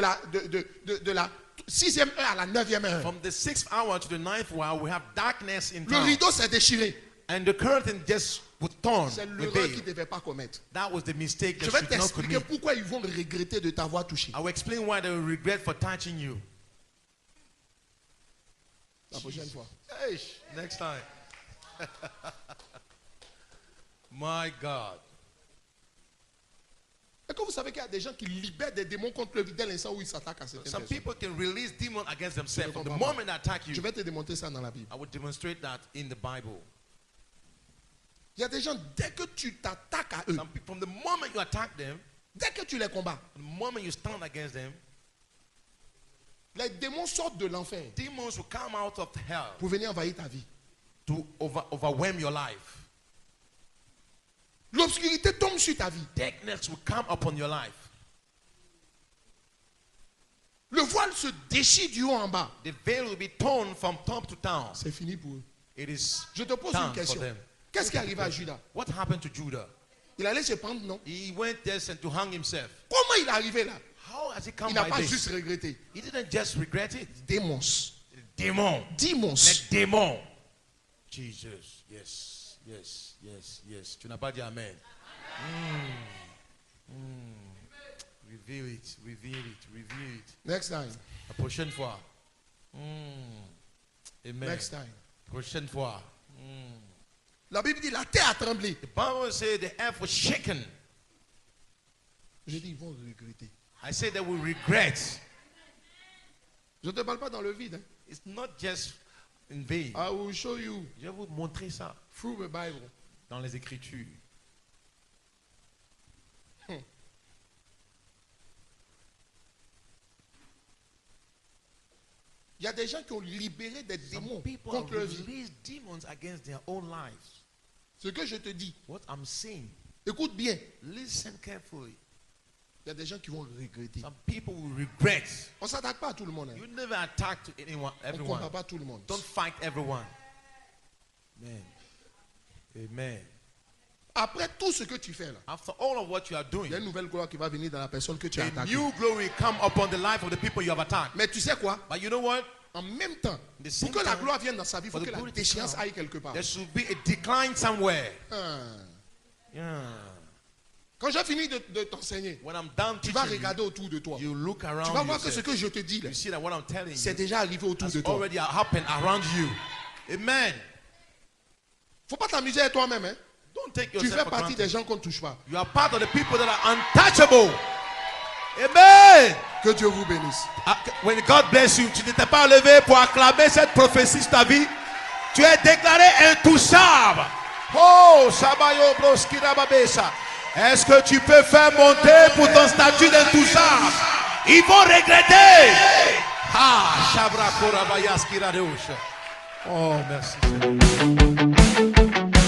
heure à la 9e heure. From the 6th hour to the 9th hour, we have darkness in Le town. rideau s'est déchiré. And the curtain just was torn. C'est The l'erreur veil. qu'ils ne devaient pas commettre. That was the mistake Je they vais should not t'expliquer commit. pourquoi ils vont regretter de t'avoir touché. I will explain why they will regret for touching you. La prochaine fois. Hey, next time. My God. Est-ce que vous savez qu'il y a des gens qui libèrent des démons contre le dès l'instant où ils s'attaquent à certaines Some personnes? people can release demons against themselves. From the comprends pas. moment they attack Je you, vais te démontrer ça dans la Bible. I will demonstrate that in the Bible. Il y a des gens, dès que tu t'attaques à eux, Some people, from the moment you attack them, dès que tu les combats, from the moment you stand against them, les démons sortent de l'enfer demons will come out of hell pour venir envahir ta vie. to overwhelm your life. L'obscurité tombe sur ta vie. Darkness will come upon your life. Le voile se déchire du haut en bas. The veil will be torn from top to down. C'est fini pour eux. It is Je te pose done une for question. them. Qu'est-ce qui arriva à Judas? What happened to Judah? Il allait se prendre, non? He went there and to hang himself. Comment il est arrivé là? How has he come Il n'a by pas this? juste regretté. He didn't just regret it. Démons. Demon. Démons. The demon. Jesus. Yes. Yes. Yes. Yes. Tu n'as pas dit amen. Reveal it. Reveal it. Reveal it. Next time. La prochaine fois. Amen. Next time. Prochaine fois. La Bible dit la terre a tremblé. The Bible says the earth was shaken. Je dis ils vont regretter. I say they will regret. Je ne te parle pas dans le vide. Hein. It's not just in vain. I will show you Je vais vous montrer ça through the Bible. dans les Écritures. Il y a des gens qui ont libéré des démons Some people contre have leur vie. released demons against their own lives. Ce que je te dis, What I'm saying, écoute bien. listen carefully. Il y a des gens qui vont regretter. Some people will regret. On ne s'attaque pas à tout le monde. Hein. You never attack to anyone, On ne everyone. combat pas tout le monde. Don't fight everyone. Amen. Amen. Après tout ce que tu fais là, After all of what you are il y a doing, une nouvelle gloire qui va venir dans la personne que tu as a attaquée. new glory come upon the life of the people you have attacked. Mais tu sais quoi? But you know what? En même temps, The pour same que la time, gloire vienne dans sa vie, il faut for que the la glory to déchéance come, aille quelque part. There should be a decline somewhere. Ah. Yeah. Quand j'ai fini de t'enseigner, When I'm done tu vas teaching regarder autour de toi. you, you look around Tu vas voir que yourself. ce que je te dis là, You see that what I'm telling c'est you déjà arrivé autour de has toi. already happened around you. Amen. Faut pas t'amuser à toi-même. Hein. Don't take Tu yourself fais for partie granted. des gens qu'on ne touche pas. You are part of the people that are untouchable. Amen. Que Dieu vous bénisse. When God bless you, tu n'étais pas levé pour acclamer cette prophétie sur ta vie. Tu es déclaré intouchable. Oh, Shabayo Broskira Babesa. Est-ce que tu peux faire monter pour ton statut d'intouchable? Ils vont regretter. Ah, Shabra Korabayaskira Deusha. Oh, merci. Seigneur.